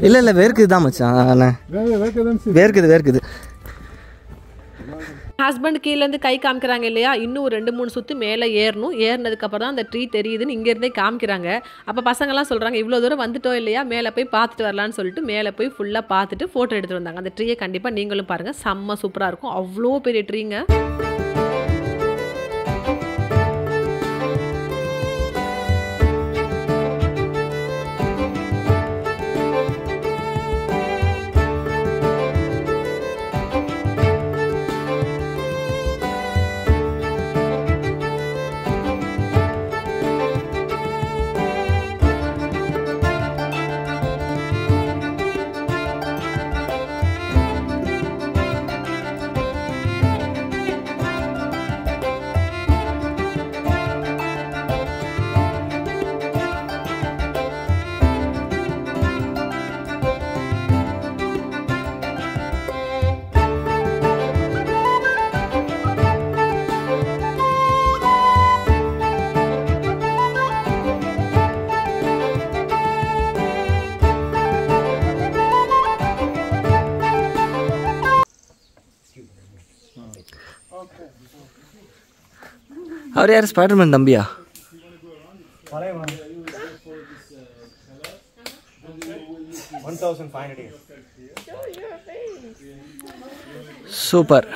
இல்ல வேர்க்குது தான் மச்சான், வேர்க்குது. ஹஸ்பண்ட் கீழேருந்து கை காமிக்கிறாங்க இல்லையா, இன்னும் ஒரு 2-3 சுற்று மேலே ஏறணும். ஏறினதுக்கப்புறம் தான் அந்த ட்ரீ தெரியுதுன்னு இங்கேருந்தே காமிக்கிறாங்க. அப்போ பசங்கள்லாம் சொல்கிறாங்க இவ்வளோ தூரம் வந்துட்டோம் இல்லையா, மேலே போய் பார்த்துட்டு வரலான்னு சொல்லிட்டு மேலே போய் ஃபுல்லாக பார்த்துட்டு ஃபோட்டோ எடுத்துகிட்டு வந்தாங்க. அந்த ட்ரீயை கண்டிப்பாக நீங்களும் பாருங்கள், செம்ம சூப்பராக இருக்கும். அவ்வளோ பெரிய ட்ரீங்க. அவர் யார், ஸ்பைடர்மேன் தம்பியா? $1,500. சூப்பர்.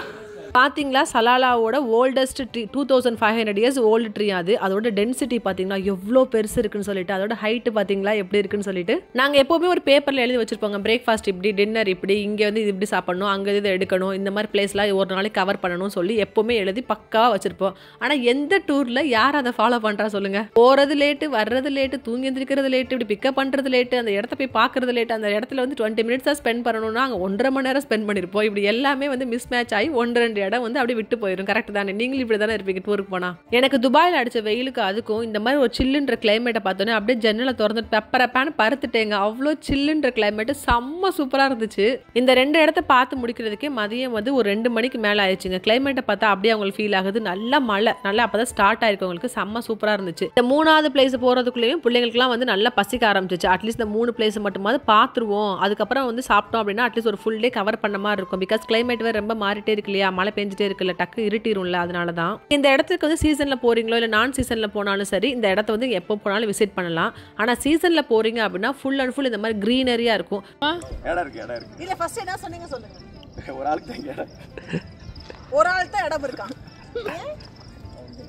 பாத்தீங்களா சலாலாவோட oldest tree 2500 years old tree அது. அதோட டென்சிட்டி பாத்தீங்கன்னா எவ்வளோ பெருசு இருக்குன்னு சொல்லிட்டு, அதோட ஹைட் பாத்தீங்களா எப்படி இருக்குன்னு சொல்லிட்டு. நாங்க எப்பவுமே ஒரு பேப்பர்ல எழுதி வச்சிருப்போங்க, பிரேக்ஃபாஸ்ட் இப்படி, டின்னர் இப்படி, இங்க வந்து இது இப்படி சாப்பிடணும், அங்க இது எடுக்கணும், இந்த மாதிரி பிளேஸ்லாம் ஒரு நாளைக்கு கவர் பண்ணணும்னு சொல்லி எப்பவுமே எழுதி பக்காவா வச்சிருப்போம். ஆனா எந்த டூர்ல யார் அதை ஃபாலோ பண்றா சொல்லுங்க? போறது லேட்டு, வர்றது லேட்டு, தூங்கி எந்திரிக்கிறது லேட்டு, இப்படி பிக்கப் பண்றது லேட்டு, அந்த இடத்த போய் பாக்குறது லேட்டு, அந்த இடத்துல வந்து 20 மினிட்ஸா ஸ்பெண்ட் பண்ணணும்னா அங்க 1.5 மணி நேரம் ஸ்பெண்ட் பண்ணிருப்போம். இப்படி எல்லாமே வந்து மிஸ் மேட்ச் ஆகி 1-2 இடம் வந்து அப்படியே விட்டு போயிடும். கரெக்ட் தானே? நீங்களும் இப்படி தானே இருப்பீங்க டூருக்கு போனா. எனக்கு துபாயில் அடிச்ச வெயிலுக்கு அதுக்கும் இந்த மாதிரி ஒரு சில்லுன்ற கிளைமேட்டை பார்த்தோன்னே அப்படியே ஜன்னலை திறந்து பெப்பரப்பான்னு பருத்துட்டேங்க. அவ்வளோ சில்லுன்ற கிளைமேட்டு செம்ம சூப்பரா இருந்துச்சு. இந்த 2 இடத்த பார்த்து முடிக்கிறதுக்கே மதியம் வந்து ஒரு 2 மணிக்கு மேல ஆயிடுச்சுங்க. கிளைமேட்டை பார்த்தா அப்படியே அவங்களுக்கு ஃபீல் ஆகுது. நல்லா மழை, நல்லா அப்பதான் ஸ்டார்ட் ஆயிருக்கு. உங்களுக்கு செம்ம சூப்பரா இருந்துச்சு. இந்த 3வது பிளேஸ் போறதுக்குள்ளேயும் பிள்ளைங்களுக்குலாம் வந்து நல்லா பசிக்க ஆரம்பிச்சிச்சு. அட்லீஸ்ட் இந்த 3 பிளேஸ் மட்டுமாவது பார்த்துருவோம், அதுக்கப்புறம் வந்து சாப்பிட்டோம் அப்படின்னா அட்லீஸ்ட் ஒரு ஃபுல் டே கவர் பண்ண மாதிரி இருக்கும். பிகாஸ் கிளைமேட் வேற ரொம்ப மாறிட்டே இருக்கு இல்லையா, மழை பெஞ்சிட்டே இருக்குல்ல, டக்கு இருட்டிரும்ல. அதனாலதான் இந்த இடத்துக்கு வந்து சீசன்ல போறீங்களோ இல்ல நான் சீசன்ல போனாலும் சரி, இந்த இடத்த வந்து எப்போ போனாலும் விசிட் பண்ணலாம். ஆனா சீசன்ல போறீங்க அப்படின்னா ஃபுல் அண்ட் ஃபுல் இந்த மாதிரி கிரீனரியா இருக்கும். இடம் இருக்கு. இல்ல ஃபர்ஸ்ட் என்ன சொன்னீங்க சொல்லுங்க. ஒரு ஆளுக்கு தான் இடம். ஒரு ஆள் தான் இடம் இருக்கான்.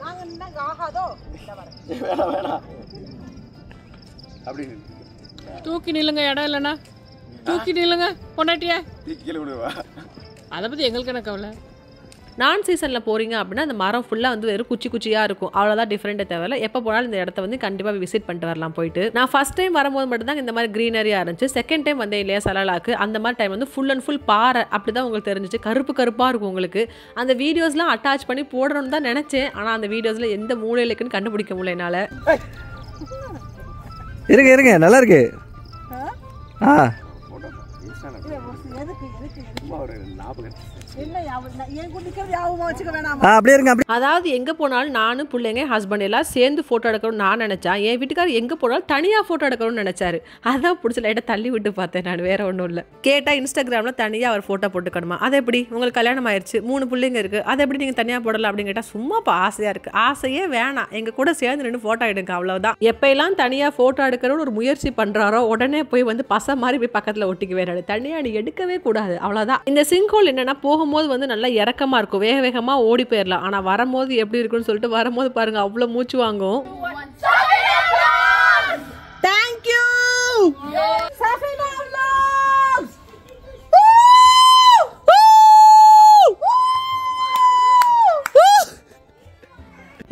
நாங்க என்னங்க ஆகாதோ இல்ல வர. வேணாம். அப்படி தூக்கி நில்லுங்க, இடம் இல்லைன்னா தூக்கி நில்லுங்க. பொண்டாட்டியா கீழே விடுவா. அதை பத்தி எங்களுக்கு என்ன கவலை? நான் சீசனில் போகிறீங்க அப்படின்னா அந்த மரம் ஃபுல்லாக வந்து வெறும் குச்சியாக இருக்கும். அவ்வளோதான், டிஃப்ரெண்ட்டே தேவையில்ல. எப்போ போனாலும் இந்த இடத்த வந்து கண்டிப்பாக விசிட் பண்ணிட்டு வரலாம் போயிட்டு. நான் ஃபர்ஸ்ட் டைம் வரும்போது மட்டும்தான் இந்த மாதிரி க்ரீனரியாக இருந்துச்சு. செகண்ட் டைம் வந்தேன் இல்லையா சலாலாக்கு, அந்த மாதிரி டைம் வந்து ஃபுல் அண்ட் ஃபுல் பாறை அப்படி தான் உங்களுக்கு தெரிஞ்சிச்சு. கருப்பாக இருக்கும் உங்களுக்கு. அந்த வீடியோஸ்லாம் அட்டாச் பண்ணி போடணும்னு தான் நினச்சேன். ஆனால் அந்த வீடியோஸில் எந்த மூலையில் இருக்குன்னு கண்டுபிடிக்க முடியல என்னால். இருங்க நல்லா இருக்கு. அதாவது எங்க போனாலும் நானும் பிள்ளைங்க ஹஸ்பண்ட் எல்லாம் சேர்ந்து போட்டோ எடுக்கணும்னு நான் நினைச்சேன். என் வீட்டுக்காரர் எங்க போனாலும் தனியா போட்டோ எடுக்கணும்னு நினைச்சாரு. அதான் பிடிச்ச லைட்டா தள்ளி விட்டு பார்த்தேன் நான், வேற ஒன்றும் இல்லை. கேட்டா இன்ஸ்டாகிராம்ல தனியா அவர் போட்டோ போட்டுக்கணுமா? அது எப்படி? உங்களுக்கு கல்யாணம் ஆயிடுச்சு, 3 பிள்ளைங்க இருக்கு, அதை எப்படி நீங்க தனியா போடலாம் அப்படின்னு கேட்டா, சும்மாப்பா ஆசையா இருக்கு. ஆசையே வேணாம், எங்க கூட சேர்ந்து நின்று போட்டோ எடுங்க, அவ்வளவுதான். எப்பெல்லாம் தனியா போட்டோ எடுக்கணும்னு ஒரு முயற்சி பண்றாரோ உடனே போய் வந்து பச மாதிரி போய் பக்கத்துல ஒட்டிக்க வேறாரு. தனியா நீ எடுக்கவே கூடாது, அவ்வளவுதான். இந்த சிங்ஹோல் என்னன்னா போகும்போது வந்து நல்லா இறக்கமா இருக்கும், வேக வேகமா ஓடி போயிடலாம். ஆனா வரும்போது எப்படி இருக்குன்னு சொல்லிட்டு வரும்போது பாருங்க அவ்வளவு மூச்சு வாங்கும். Thank you. Safina vlogs.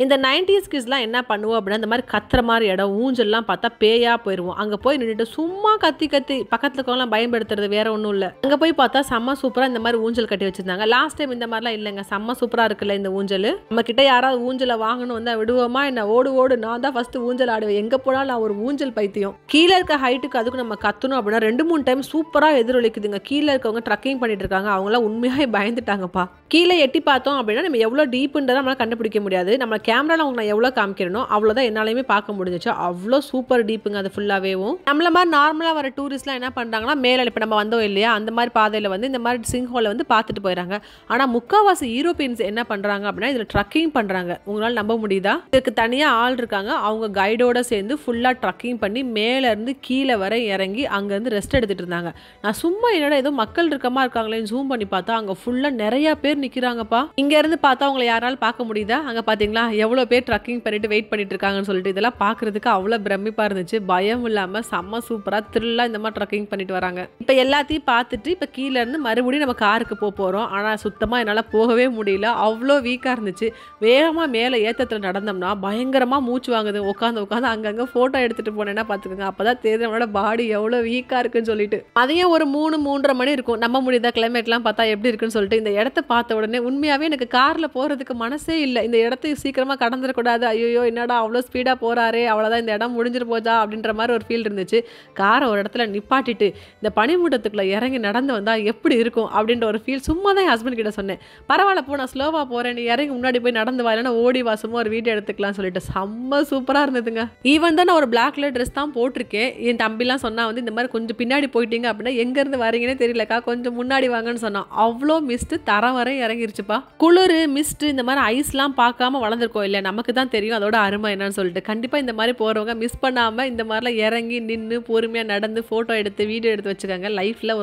இந்த 90s கிட்ஸ்லாம் என்ன பண்ணுவோம் அப்படின்னா, இந்த மாதிரி கத்துற மாதிரி இடம் ஊஞ்சல்லாம் பார்த்தா பேயா போயிடுவோம். அங்கே போய் நின்றுட்டு சும்மா கத்தி பக்கத்தில் இருக்கவங்களாம் பயன்படுத்துறது, வேற ஒன்றும் இல்லை. அங்கே போய் பார்த்தா செம்ம சூப்பராக இந்த மாதிரி ஊஞ்சல் கட்டி வச்சிருந்தாங்க. லாஸ்ட் டைம் இந்த மாதிரிலாம் இல்லைங்க, செம்ம சூப்பராக இருக்குல்ல இந்த ஊஞ்சல். நம்ம கிட்ட யாராவது ஊஞ்சலை வாங்கணும் வந்தால் விடுவோமா என்ன? ஓடு நான் தான் ஃபர்ஸ்ட் ஊஞ்சல் ஆடுவேன். எங்கே போனாலும் நான் ஒரு ஊஞ்சல் பைத்தியம். கீழே இருக்க ஹைட்டுக்கு அதுக்கு நம்ம கத்தணும் அப்படின்னா 2-3 டைம் சூப்பராக எதிரொலிக்குதுங்க. கீழே இருக்கவங்க ட்ரக்கிங் பண்ணிட்டு இருக்காங்க, அவங்களாம் உண்மையாக பயந்துட்டாங்கப்பா. கீழே எட்டி பார்த்தோம் அப்படின்னா நம்ம எவ்வளோ டீப்புன்றதை நம்மளால் கண்டுபிடிக்க முடியாது. நம்ம கேமரால அவங்க நான் எவ்வளோ காமிக்கிறனோ அவ்வளோதான் என்னாலையுமே பார்க்க முடிஞ்சிச்சு. அவ்வளோ சூப்பர் டீப்புங்க அது ஃபுல்லாவேவும். நம்மள மாதிரி நார்மலாக வர டூரிஸ்ட்லாம் என்ன பண்ணுறாங்கன்னா, மேலே இப்போ நம்ம வந்தோம் இல்லையா அந்த மாதிரி பாதையில் வந்து இந்த மாதிரி சிங்ஹோலை வந்து பார்த்துட்டு போயிடறாங்க. ஆனால் முக்கால்வாசி யூரோப்பியன்ஸ் என்ன பண்ணுறாங்க அப்படின்னா இதில் ட்ரக்கிங் பண்ணுறாங்க. உங்களால் நம்ப முடியுதா? இதுக்கு தனியாக ஆள் இருக்காங்க, அவங்க கைடோட சேர்ந்து ஃபுல்லாக ட்ரக்கிங் பண்ணி மேலேருந்து கீழே வர இறங்கி அங்கேருந்து ரெஸ்ட் எடுத்துகிட்டு இருந்தாங்க. நான் சும்மா என்னடா ஏதோ மக்கள் இருக்கமா இருக்காங்களேன்னு ஜூம் பண்ணி பார்த்தா அங்கே ஃபுல்லாக நிறையா பேர் நிற்கிறாங்கப்பா. இங்கேருந்து பார்த்தா அவங்களை யாராலும் பார்க்க முடியுதா? அங்கே பார்த்தீங்களா எவ்வளோ பேர் ட்ரக்கிங் பண்ணிட்டு வெயிட் பண்ணிட்டு இருக்காங்கன்னு சொல்லிட்டு. இதெல்லாம் பார்க்கறதுக்கு அவ்வளோ பிரமிப்பா இருந்துச்சு. பயம் இல்லாமல் செம்ம சூப்பராக த்ரில்லா இந்த மாதிரி ட்ரக்கிங் பண்ணிட்டு வராங்க. இப்போ எல்லாத்தையும் பார்த்துட்டு இப்போ கீழே இருந்து மறுபடியும் நம்ம காருக்கு போகிறோம். ஆனால் சுத்தமாக என்னால் போகவே முடியல, அவ்வளோ வீக்காக இருந்துச்சு. வேகமாக மேலே ஏற்றத்தில் நடந்தோம்னா பயங்கரமாக மூச்சு வாங்குது. உட்காந்து அங்கங்கே ஃபோட்டோ எடுத்துகிட்டு போனேன்னா பார்த்துக்கோங்க. அப்போ தான் தெரியும் நம்மளோட பாடி எவ்வளோ வீக்காக இருக்குன்னு சொல்லிட்டு. அதையும் ஒரு 3-3:30 மணி இருக்கும். நம்ம முடியுதா கிளைமேட்லாம் பார்த்தா எப்படி இருக்குன்னு சொல்லிட்டு. இந்த இடத்த பார்த்த உடனே உண்மையாகவே எனக்கு காரில் போகிறதுக்கு மனசே இல்லை. இந்த இடத்த சீக்கிரமாக கடந்துடக்கூடாது, ஐயோ என்னடா அவ்வளோ ஸ்பீடாக போகிறாரே, அவ்வளோதான் இந்த இடம் முடிஞ்சிட்டு போச்சா அப்படின்ற மாதிரி ஒரு ஃபீல் இருந்துச்சு. காரை ஒரு இடத்துல நிப்பாட்டிட்டு இந்த பனிமூட்டத்துக்குள்ளே இறங்கி நடந்து வந்தால் எப்படி இருக்கும் அப்படின்ற ஒரு ஃபீல் சும்மா தான் என் ஹஸ்பண்ட் கிட்ட சொன்னேன். பரவாயில்ல போ, நான் ஸ்லோவாக போகிறேன், நீ இறங்கி முன்னாடி போய் நடந்து வா, இல்லைன்னா ஓடி வாசமாக ஒரு வீடியோ எடுத்துக்கலாம்னு சொல்லிட்டு. செம்ம சூப்பராக இருந்ததுங்க. ஈவன் தான் நான் ஒரு பிளாக் கலர் ட்ரெஸ் தான் போட்டிருக்கேன். என் தம்பிலாம் சொன்னால் வந்து இந்த மாதிரி கொஞ்சம் பின்னாடி போயிட்டீங்க அப்படின்னா எங்கேருந்து வரீங்கன்னே தெரியலக்கா, கொஞ்சம் முன்னாடி வாங்கன்னு சொன்னான். அவ்வளோ மிஸ்ட்டு தரம் வரை இறங்கிருச்சுப்பா. குளிர் மிஸ்ட்டு இந்த மாதிரி ஐஸ்லாம் பார்க்காம வளர்ந்துருக்கோம் பார்த்துருக்கோம் இல்லை, நமக்கு தான் தெரியும் அதோட அருமை என்னன்னு சொல்லிட்டு. கண்டிப்பாக இந்த மாதிரி போகிறவங்க மிஸ் பண்ணாமல் இந்த மாதிரிலாம் இறங்கி நின்று பொறுமையாக நடந்து ஃபோட்டோ எடுத்து வீடியோ எடுத்து வச்சுக்கோங்க. லைஃப்பில்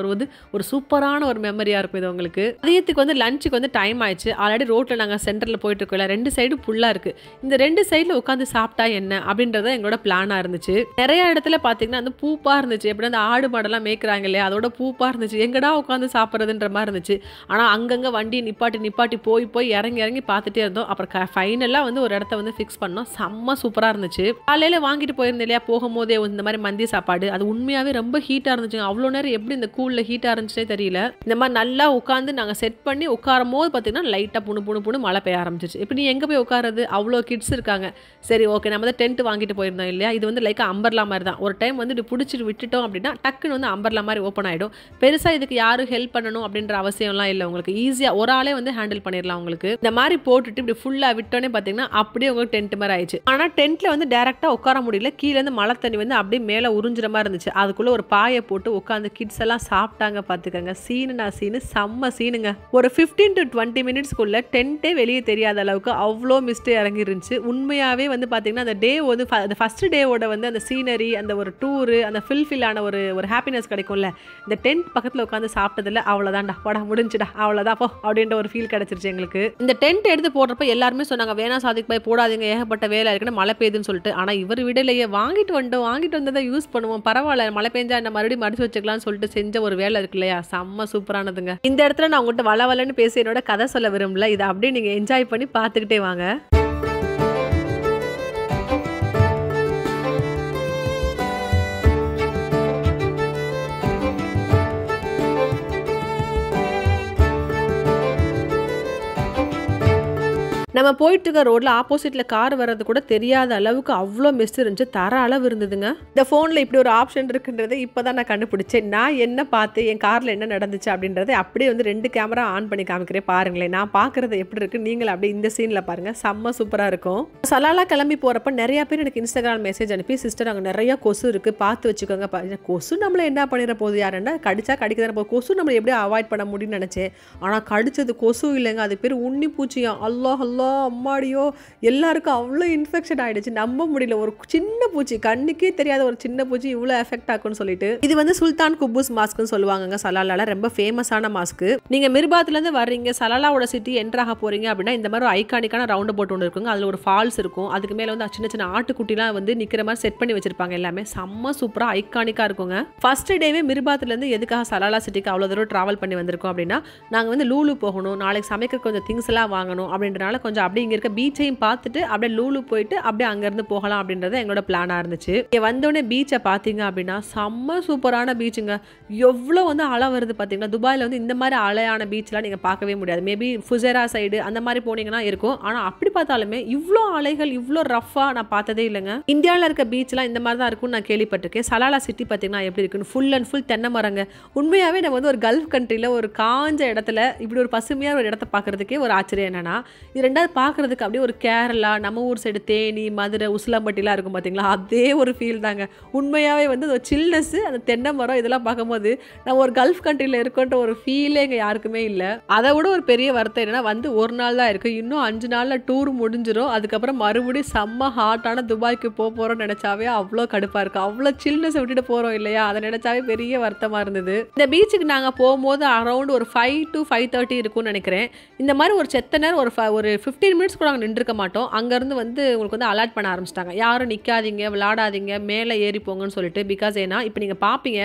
ஒரு சூப்பரான ஒரு மெமரியாக இருக்கும் இது உங்களுக்கு. மதியத்துக்கு வந்து லஞ்சுக்கு வந்து டைம் ஆயிடுச்சு. ஆல்ரெடி ரோட்டில் நாங்கள் சென்டரில் போயிட்டு இருக்கோம், 2 சைடும் ஃபுல்லாக இருக்குது. இந்த 2 சைடில் உட்காந்து சாப்பிட்டா என்ன அப்படின்றத எங்களோட பிளானாக இருந்துச்சு. நிறைய இடத்துல பார்த்தீங்கன்னா அந்த பூப்பாக இருந்துச்சு, எப்படி அந்த ஆடு மாடெல்லாம் மேய்க்கிறாங்க இல்லையா, அதோட பூப்பாக இருந்துச்சு. எங்கடா உட்காந்து சாப்பிட்றதுன்ற மாதிரி இருந்துச்சு. ஆனால் அங்கங்கே வண்டி நிப்பாட்டி போய் இறங்கி பார்த்துட்டே இருந்தோம். அப்புறம் ஃபைனலாக வந்து ஒரு இடத்த வந்து ஃபிக்ஸ் பண்ணோம். செம்ம சூப்பராக இருந்துச்சு. காலையில் வாங்கிட்டு போயிருந்தேன் இல்லையா, போகும்போதே இந்த மாதிரி மந்தி சாப்பாடு, அது உண்மையாகவே ரொம்ப ஹீட்டாக இருந்துச்சு. அவ்வளோ நேரம் எப்படி இந்த கூலில் ஹீட்டாக இருந்துச்சுனே தெரியல. இந்த மாதிரி நல்லா உட்காந்து நாங்கள் செட் பண்ணி உட்காரும் போது பார்த்தீங்கன்னா லைட்டாக புணு மழை பெய்ய ஆரம்பிச்சிச்சு. இப்போ நீ எங்கே போய் உட்காருது, அவ்வளோ கிட்ஸ் இருக்காங்க. சரி ஓகே, நம்ம தான் டென்ட் வாங்கிட்டு போயிருந்தோம் இல்லையா, இது வந்து லைக் அம்பர்லா மாதிரி தான். ஒரு டைம் வந்து இப்படி பிடிச்சிட்டு விட்டுட்டோம் அப்படின்னா டக்குன்னு வந்து அம்பர்லா மாதிரி ஓப்பன் ஆகிடும். பெருசாக இதுக்கு யாரும் ஹெல்ப் பண்ணணும் அப்படின்ற அவசியம்லாம் இல்லை. உங்களுக்கு ஈஸியாக ஒரு ஆளே வந்து ஹேண்டில் பண்ணிடலாம். உங்களுக்கு இந்த மாதிரி போட்டுட்டு இப்படி ஃபுல்லாக விட்டோன்னே பார்த்தீங்கன்னா அப்படியே உங்களுக்கு டென்ட் மாதிரி ஆயிடுச்சு. ஆனால் டென்ட்டில் வந்து டேரெக்டாக உட்கார முடியல, கீழேருந்து மழை தண்ணி வந்து அப்படியே மேலே உறிஞ்சுற மாதிரி இருந்துச்சு. அதுக்குள்ளே ஒரு பாயை போட்டு உட்காந்து கிட்ஸ் எல்லாம் சாப்பிட்டாங்க. பார்த்துக்கங்க, சீனு செம்ம சீனுங்க. ஒரு 15 to 20 மினிட்ஸ்க்குள்ள டென்ட்டே வெளியே தெரியாத அளவுக்கு அவ்வளோ மிஸ்டே இறங்கி இருந்துச்சு. உண்மையாகவே வந்து பார்த்தீங்கன்னா அந்த டே வந்து அந்த ஃபர்ஸ்ட் டேவோட வந்து அந்த சீனரி, அந்த ஒரு டூரு, அந்த ஃபில்ஃபில்லான ஒரு ஹாப்பினஸ் கிடைக்கும்ல, இந்த டென்ட் பக்கத்தில் உட்காந்து சாப்பிட்டதில்ல. அவ்வளோதான்டா, படம் முடிஞ்சுடா, அவ்வளோதான் போ அப்படின்ற ஒரு ஃபீல் கிடைச்சிருச்சு எங்களுக்கு. இந்த டென்ட் எடுத்து போடுறப்ப எல்லாருமே சொன்னாங்க, வேணா சாதிக் பாய் போடாதீங்க, ஏகப்பட்ட வேலை இருக்குன்னு, மழை பெய்யுதுன்னு சொல்லிட்டு. ஆனால் இவர் விடலையே, வாங்கிட்டு வந்ததை யூஸ் பண்ணுவோம், பரவாயில்ல, மழை பெஞ்சா என்ன மறுபடியும் மடிச்சு வச்சுக்கலாம்னு சொல்லிட்டு செஞ்ச ஒரு வேலை இருக்கு இல்லையா, செம்ம சூப்பரானதுங்க. இந்த இடத்துல நான் உங்கள்கிட்ட வளவலன்னு பேசி என்னோட கதை சொல்ல விரும்பல, இதை அப்படியே நீங்க என்ஜாய் பண்ணி பார்த்துக்கிட்டே வாங்க. நம்ம போயிட்டு இருக்க ரோட்ல ஆப்போசிட்ல கார் வர்றது கூட தெரியாத அளவுக்கு அவ்வளோ மிஸ் இருந்துச்சு, தர அளவு இருந்ததுங்க. இந்த ஃபோனில் இப்படி ஒரு ஆப்ஷன் இருக்குன்றதை இப்போதான் நான் கண்டுபிடிச்சேன். நான் என்ன பார்த்து என் காரில் என்ன நடந்துச்சு அப்படின்றத அப்படியே வந்து 2 கேமரா ஆன் பண்ணி காமிக்கிறேன் பாருங்களேன். நான் பார்க்குறது எப்படி இருக்கு, நீங்களும் அப்படியே இந்த சீனில் பாருங்க, செம்ம சூப்பராக இருக்கும். சலாலா கிளம்பி போகிறப்ப நிறைய பேர் எனக்கு இன்ஸ்டாகிராம் மெசேஜ் அனுப்பி, சிஸ்டர் அங்கே நிறைய கொசு இருக்கு, பார்த்து வச்சுக்கோங்க. கொசு நம்மளை என்ன பண்ணிட போகுது, யாருன்னா கடிச்சா கடிக்கதான போகுது, கொசு நம்மளை எப்படியும் அவாய்ட் பண்ண முடியும்னு நினச்சேன். ஆனால் கடிச்சது கொசு இல்லைங்க, அது பேர் உண்ணி பூச்சியா. அல்லாஹ் அம்மாடியோ, எல்லாருக்கும் அவ்வளோ இன்ஃபெக்ஷன் ஆயிடுச்சு, நம்ப முடியல. ஒரு சின்ன பூச்சி, கண்ணுக்கே தெரியாத ஒரு சின்ன பூச்சி இவ்வளோ எஃபெக்ட் ஆகும்னு சொல்லிட்டு. இது வந்து சுல்தான் குப்பூஸ் மாஸ்க்னு சொல்லுவாங்க சலாலால, ரொம்ப ஃபேமஸான மாஸ்க். நீங்க மிர்பாத்லேருந்து வர்றீங்க, சலாலாவோட சிட்டி என்ட்ராக போறீங்க அப்படின்னா இந்த மாதிரி ஒரு ஐகானிக்கான ரவுண்ட் போட் ஒன்று இருக்குங்க. அதில் ஒரு ஃபால்ஸ் இருக்கும், அதுக்கு மேலே வந்து சின்ன சின்ன ஆட்டுக்குட்டிலாம் வந்து நிற்கிற மாதிரி செட் பண்ணி வச்சிருப்பாங்க. எல்லாமே செம்ம சூப்பராக ஐகானிக்காக இருக்குங்க. ஃபர்ஸ்ட் டேவே மிர்பாத்லேருந்து எதுக்காக சலாலா சிட்டிக்கு அவ்வளோ தூரம் ட்ராவல் பண்ணி வந்திருக்கோம் அப்படின்னா, நாங்கள் வந்து லூலு போகணும், நாளைக்கு சமைக்க கொஞ்சம் திங்ஸ் எல்லாம் வாங்கணும் அப்படின்றனால கொஞ்சம் அப்படியே இங்கே இருக்க பீச்சையும் பார்த்துட்டு அப்படியே லூலு போயிட்டு அப்படியே அங்கேருந்து போகலாம் அப்படின்றது எங்களோட பிளானாக இருந்துச்சு. இங்கே வந்தோடனே பீச்சை பார்த்தீங்க அப்படின்னா செம்ம சூப்பரான பீச்சுங்க. எவ்வளோ வந்து அலை வருது பார்த்தீங்கன்னா. துபாயில் வந்து இந்த மாதிரி அலையான பீச்லாம் நீங்கள் பார்க்கவே முடியாது. மேபி ஃபுசேரா சைடு அந்த மாதிரி போனீங்கன்னா இருக்கும். ஆனால் அப்படி பார்த்தாலுமே இவ்வளோ அலைகள் இவ்வளோ ரஃபாக நான் பார்த்ததே இல்லைங்க. இந்தியாவில் இருக்க பீச்லாம் இந்த மாதிரி தான் இருக்கும்னு நான் கேள்விப்பட்டிருக்கேன். சலாலா சிட்டி பார்த்தீங்கன்னா எப்படி இருக்குன்னு, ஃபுல் அண்ட் ஃபுல் தென்னை மரங்க. உண்மையாகவே நம்ம வந்து ஒரு கல்ஃப் கண்ட்ரியில் ஒரு காஞ்ச இடத்துல இப்படி ஒரு பசுமையான ஒரு இடத்த பார்க்குறதுக்கே ஒரு ஆச்சரியம். என்னன்னா இது ரெண்டாவது பார்க்குறதுக்கு அப்படியே ஒரு கேரளா, நம்ம ஊர் சைடு தேனி, மதுரை, உசிலம்பட்டிலாம் இருக்கும் பார்த்தீங்களா, அதே ஒரு ஃபீல் தாங்க. உண்மையாகவே வந்து ஒரு சில்னஸ், அந்த தென்னை மரம் இதெல்லாம் பார்க்கும்போது நம்ம ஒரு கல்ஃப் கண்ட்ரியில் இருக்கோன்ற ஒரு ஃபீலே இங்கே யாருக்குமே இல்லை. அதை விட ஒரு பெரிய வருத்தம் என்னன்னா, வந்து ஒரு நாள் தான் இருக்குது, இன்னும் 5 நாளில் டூர் முடிஞ்சிடும். அதுக்கப்புறம் மறுபடியும் செம்ம ஹாட்டான துபாய்க்கு போகிறோம்னு நினச்சாவே அவ்வளோ கடுப்பாக இருக்குது. அவ்வளோ சில்னஸை விட்டுட்டு போகிறோம் இல்லையா, அதை நினச்சாவே பெரிய வருத்தமாக இருந்தது. இந்த பீச்சுக்கு நாங்கள் போகும்போது அரௌண்ட் ஒரு 5 to 5:30 இருக்கும்னு நினைக்கிறேன். இந்த மாதிரி ஒரு செத்த நேரம் ஒரு 15 மினிட்ஸ் கூட நாங்கள் நின்றுக்க மாட்டோம். அங்கேருந்து வந்து உங்களுக்கு வந்து அலர்ட் பண்ண ஆரம்பிச்சிட்டாங்க, யாரும் நிற்காதீங்க, விளாடாதீங்க, மேலே ஏறி போங்கன்னு சொல்லிட்டு. பிகாஸ் ஏன்னா இப்போ நீங்கள் பார்ப்பீங்க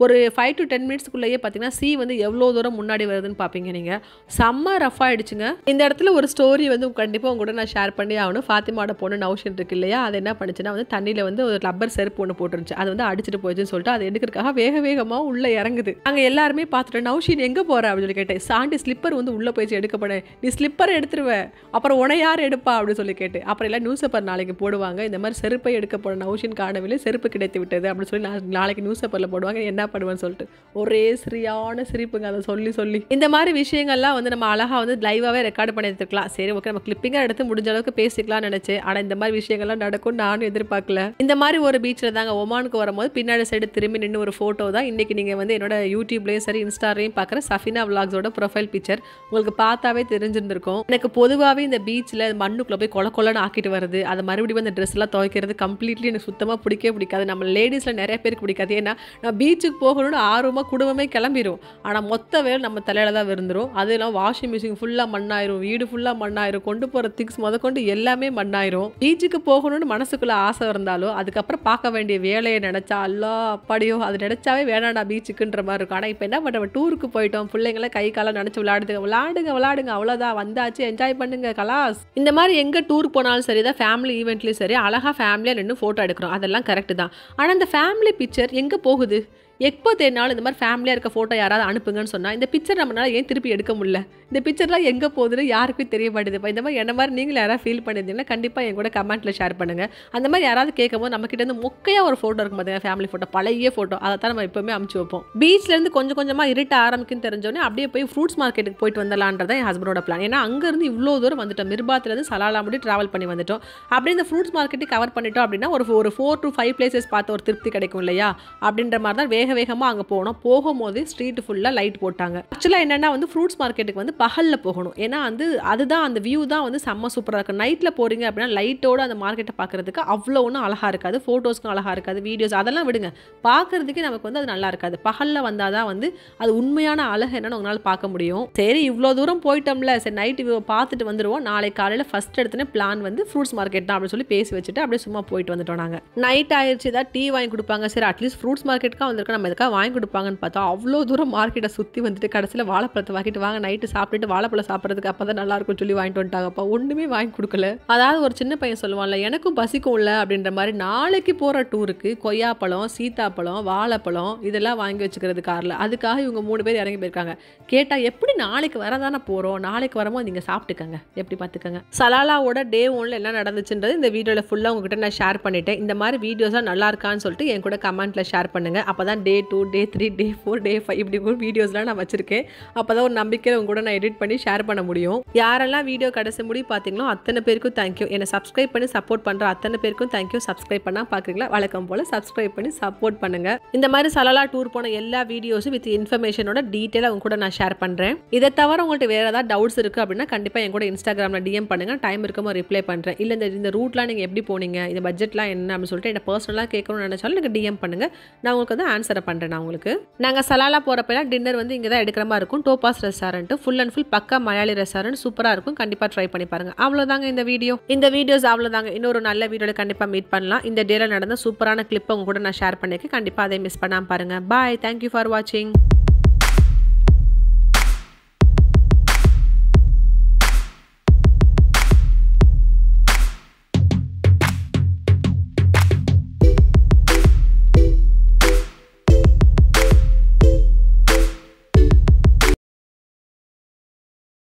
ஒரு 5 to 10 மினிட்ஸ்க்குள்ளேயே பார்த்தீங்கன்னா சி வந்து எவ்வளோ தூரம் முன்னாடி வருதுன்னு பார்ப்பீங்க நீங்கள். செம்ம ரஃப் ஆகிடுச்சுங்க. இந்த இடத்துல ஒரு ஸ்டோரி வந்து கண்டிப்பாக உங்க கூட நான் ஷேர் பண்ணி ஆகணும். ஃபாத்திமாவோட பொண்ணு நௌஷன் இருக்கு இல்லையா, அது என்ன பண்ணுச்சுன்னா வந்து தண்ணியில் வந்து ஒரு ரப்பர் செருப்பு ஒன்று போட்டுருந்துச்சு, அது வந்து அடிச்சுட்டு போயிடுச்சுன்னு சொல்லிட்டு அதை எடுக்கிறதுக்காக வேகமாக உள்ளே இறங்குது. அங்கே எல்லாருமே பார்த்துட்டு நௌஷின் எங்கே போகிற அப்படின்னு சொல்லி கேட்டேன். சாண்டி ஸ்லிப்பர் வந்து உள்ளே போயிடுச்சு, எடுக்கப்பட நீ ஸ்லிப்பரை எடுத்துருவேன், அப்புறம் உன யார் எடுப்பா அப்படின்னு சொல்லி கேட்டு. அப்புறம் எல்லாம் நியூஸ் பேப்பர் நாளைக்கு போடுவாங்க, இந்த மாதிரி செருப்பை எடுக்க போன நௌஷின் காணவில்லை, செருப்பு கிடைத்து விட்டது அப்படின்னு சொல்லி நாளைக்கு நியூஸ் பேப்பரில் போடுவாங்க. என்ன பண்ணுவேன்னு சொல்லிட்டு ஒரே சரியான சிரிப்புங்க அதை சொல்லி. இந்த மாதிரி விஷயங்கள்லாம் வந்து நம்ம அழகாக வந்து லைவாகவே ரெக்கார்டு பண்ணி எடுத்துக்கலாம். சரி ஓகே, நம்ம கிளிப்பிங்காக எடுத்து முடிஞ்ச அளவுக்கு பேசிக்கலாம்னு நினச்சேன். ஆனால் இந்த மாதிரி விஷயங்கள்லாம் நடக்கும் நானும் எதிர்பார்க்கல. இந்த மாதிரி ஒரு பீச்சில் தாங்க ஒமானுக்கு வரும்போது பின்னாடி சைடு திரும்பி நின்று ஒரு ஃபோட்டோ தான் இன்றைக்கி நீங்கள் வந்து என்னோட யூடியூப்லேயும் சரி இன்ஸ்டாலையும் பார்க்குற சஃபினா விலாக்ஸோட ப்ரொஃபைல் பிக்சர். உங்களுக்கு பார்த்தாவே தெரிஞ்சிருந்திருக்கும். எனக்கு பொதுவாகவே ஃபுல்லாகவே இந்த பீச்சில் மண்ணுக்குள்ளே போய் கொலன்னு ஆக்கிட்டு வருது, அதை மறுபடியும் அந்த ட்ரெஸ் எல்லாம் துவைக்கிறது கம்ப்ளீட்லி எனக்கு சுத்தமாக பிடிக்காது. நம்ம லேடிஸில் நிறைய பேருக்கு பிடிக்காது. ஏன்னா நான் பீச்சுக்கு போகணும்னு ஆர்வமாக குடும்பமே கிளம்பிடும், ஆனால் மொத்த வேலை நம்ம தலையில தான் விருந்துடும். அதெல்லாம் வாஷிங் மிஷின் ஃபுல்லாக மண்ணாயிரும், வீடு ஃபுல்லாக மண்ணாயிரும், கொண்டு போகிற திங்ஸ் முதற்கொண்டு எல்லாமே மண்ணாயிரும். பீச்சுக்கு போகணும்னு மனசுக்குள்ளே ஆசை இருந்தாலும் அதுக்கப்புறம் பார்க்க வேண்டிய வேலையை நினச்சா அல்லா அப்படியோ அது நினச்சாவே வேணாண்டா பீச்சுக்குன்ற மாதிரி இருக்கும். ஆனால் இப்போ என்ன பண்ணுறோம், டூருக்கு போயிட்டோம், பிள்ளைங்களை கை காலம் நினச்சி விளையாடுங்க அவ்வளோதான், வந்தாச்சு, என்ஜாய் பண்ணுங்க கலாஸ். இந்த மாதிரி எங்கே டூர் போனாலும் சரி தான், ஃபேமிலி ஈவெண்ட்லேயும் சரி, அழகாக ஃபேமிலியாக நின்று ஃபோட்டோ எடுக்கிறோம், அதெல்லாம் கரெக்டு தான். ஆனால் அந்த ஃபேமிலி பிக்சர் எங்கே போகுது? எப்போ தேடினாலும் இந்த மாதிரி ஃபேமிலியாக இருக்க ஃபோட்டோ யாராவது அனுப்புங்கன்னு சொன்னால் இந்த பிக்சர் நம்மளால ஏன் திருப்பி எடுக்க முடியல? இந்த பிக்சர்லாம் எங்கே போகுதுன்னு யாருக்கும் தெரிய மாட்டேதுப்பா. இந்த மாதிரி என்ன மாதிரி நீங்களும் யாராவது ஃபீல் பண்ணியிருந்தீங்கன்னா கண்டிப்பாக என் கூட கமெண்ட்டில் ஷேர் பண்ணுங்கள். அந்த மாதிரி யாராவது கேட்கும்போது நம்மக்கிட்ட இருந்து மொக்கையாக ஒரு ஃபோட்டோ இருக்கும் பார்த்தீங்கன்னா, ஃபேமிலி ஃபோட்டோ, பழைய ஃபோட்டோ, அதை தான் நம்ம எப்போவுமே அமுச்சு வைப்போம். பீச்லேருந்து கொஞ்சம் கொஞ்சமாக இருட்ட ஆரம்பிக்குன்னு தெரிஞ்சோடனே அப்படியே போய் ஃப்ரூட்ஸ் மார்க்கெட்டுக்கு போயிட்டு வந்துடலான்றதான் என் ஹஸ்பண்டோட பிளான். ஏன்னா அங்கேருந்து இவ்வளோ தூரம் வந்துட்டோம், மிர்பாத்துலேருந்து சலாலா முடி ட்ராவல் பண்ணி வந்துட்டோம். அப்படியே இந்த ஃப்ரூட்ஸ் மார்க்கெட்டு கவர் பண்ணிட்டோம் அப்படின்னா ஒரு 4 to 5 பிளேசஸ் பார்த்து ஒரு திருப்தி கிடைக்கும் இல்லையா? அப்படின்ற மாதிரி தான் வேகமாக அங்கே போகணும். போகும்போது ஸ்ட்ரீட் ஃபுல்லாக லைட் போட்டாங்க. ஆக்சுவலாக என்னென்னா வந்து ஃப்ரூட்ஸ் மார்க்கெட்டுக்கு வந்து பகலில் போகணும். ஏன்னா வந்து அதுதான் அந்த வியூ தான் வந்து செம்ம சூப்பராக இருக்கும். நைட்டில் போகிறீங்க அப்படின்னா லைட்டோடு அந்த மார்க்கெட்டை பார்க்குறதுக்கு அவ்வளோ ஒன்றும் அழகாக இருக்காது, ஃபோட்டோஸ்க்கும் அழகாக இருக்காது, வீடியோஸ் அதெல்லாம் விடுங்க, பார்க்குறதுக்கே நமக்கு வந்து அது நல்லா இருக்காது. பகலில் வந்தால் தான் வந்து அது உண்மையான அழகு என்னன்னு உங்களால் பார்க்க முடியும். சரி இவ்வளோ தூரம் போயிட்டோம்ல, சரி நைட்டு வியூ பார்த்துட்டு வந்துடுவோம், நாளைக்கு காலையில் ஃபஸ்ட் எடுத்துனே பிளான் வந்து ஃப்ரூட்ஸ் மார்க்கெட் தான் அப்படின்னு சொல்லி பேசி வச்சுட்டு அப்படியே சும்மா போயிட்டு வந்துட்டோம். நாங்கள் நைட் ஆயிடுச்சு, தான் டீ வாங்கி கொடுப்பாங்க, சரி அட்லீஸ்ட் ஃப்ரூட்ஸ் மார்க்கெட்டுக்காக வந்திருக்கோம், நம்ம எதுக்காக வாங்கி கொடுப்பாங்கன்னு பார்த்தா அவ்வளோ தூரம் மார்க்கெட்டை சுற்றி வந்துட்டு கடைசியில் வாழைப்பழத்தை வாங்கிட்டு வாங்க நைட்டு சாப்பிட்டுட்டு வாழைப்பழம் சாப்பிட்றதுக்கு அப்போ தான் நல்லா இருக்கும்னு சொல்லி வாங்கிட்டு வந்துட்டாங்கப்பா. ஒன்றுமே வாங்கி கொடுக்கல. அதாவது ஒரு சின்ன பையன் சொல்லுவான்ல, எனக்கும் பசிக்கும்ல அப்படின்ற மாதிரி நாளைக்கு போகிற டூருக்கு கொய்யாப்பழம், சீத்தாப்பழம், வாழைப்பழம் இதெல்லாம் வாங்கி வச்சுக்கிறது காரில். அதுக்காக இவங்க 3 பேர் இறங்கி போயிருக்காங்க. கேட்டால் எப்படி நாளைக்கு வரதானே போகிறோம், நாளைக்கு வரும்போது நீங்கள் சாப்பிட்டுக்கங்க, எப்படி பார்த்துக்கங்க. சலாலாவோட டே 1 என்ன நடந்துச்சுன்றது இந்த வீடியோவில் ஃபுல்லாக உங்ககிட்ட நான் ஷேர் பண்ணிட்டேன். இந்த மாதிரி வீடியோஸாக நல்லா இருக்கான்னு சொல்லிட்டு என் கூட கமெண்ட்டில் ஷேர் பண்ணுங்கள். அப்போ தான் டே 2, டே 3, டே 4, டே 5 இப்படி கூட வீடியோஸ்லாம் நான் வச்சுருக்கேன். அப்போ தான் ஒரு நம்பிக்கை உங்க கூட நான் எடிட் பண்ணி ஷேர் பண்ண முடியும். யாரெல்லாம் வீடியோ கடைசி முடி பார்த்தீங்களோ அத்தனை பேருக்கும் தேங்க்யூ. என்னை சப்ஸ்கிரைப் பண்ணி சப்போர்ட் பண்ணுற அத்தனை பேருக்கும் தேங்க்யூ. சப்ஸ்கிரைப் பண்ணால் பார்க்குறீங்களா, வழக்கம் போல் சப்ஸ்கிரைப் பண்ணி சப்போர்ட் பண்ணுங்கள். இந்த மாதிரி சலாலா டூர் போன எல்லா வீடியோஸும் வித் இன்ஃபர்மேஷனோட டீட்டெயிலாக உங்க கூட நான் ஷேர் பண்ணுறேன். இதை தவிர உங்கள்கிட்ட வேறு ஏதாவது டவுட்ஸ் இருக்குது அப்படின்னா கண்டிப்பாக என் கூட இன்ஸ்டாகிராமில் DM பண்ணுங்கள், டைம் இருக்கும்போது ரிப்ளை பண்ணுறேன். இல்லை இந்த ரூட்லாம் நீங்கள் எப்படி போனீங்க, இந்த பட்ஜெட்லாம் என்ன அப்படின்னு சொல்லிட்டு என்ன பர்சனலாக கேட்கணும்னு நினச்சாலும் எனக்கு DM பண்ணுங்கள், நான் உங்களுக்கு வந்து ஆன்சரை பண்ணுறேன். நான் உங்களுக்கு நாங்கள் சலாலா போகிறப்பெல்லாம் டின்னர் வந்து இங்கே தான் எடுக்கிற மாதிரி இருக்கும். Topaz restaurant full and full பக்கா மலையாளி ரெஸ்டாரண்ட், சூப்பராக இருக்கும். கண்டிப்பாக ட்ரை பண்ணி பாருங்கள். அவ்வளோதாங்க இந்த வீடியோஸ் அவ்வளோதாங்க. இன்னொரு நல்ல வீடியோவில் கண்டிப்பாக மீட் பண்ணலாம். இந்த டேல நடந்த சூப்பரான கிளிப்பை உங்க கூட நான் ஷேர் பண்ணியிருக்கேன். கண்டிப்பாக அதை மிஸ் பண்ணாமல் பாருங்கள். பாய், தேங்க்யூ ஃபார் வாட்சிங்.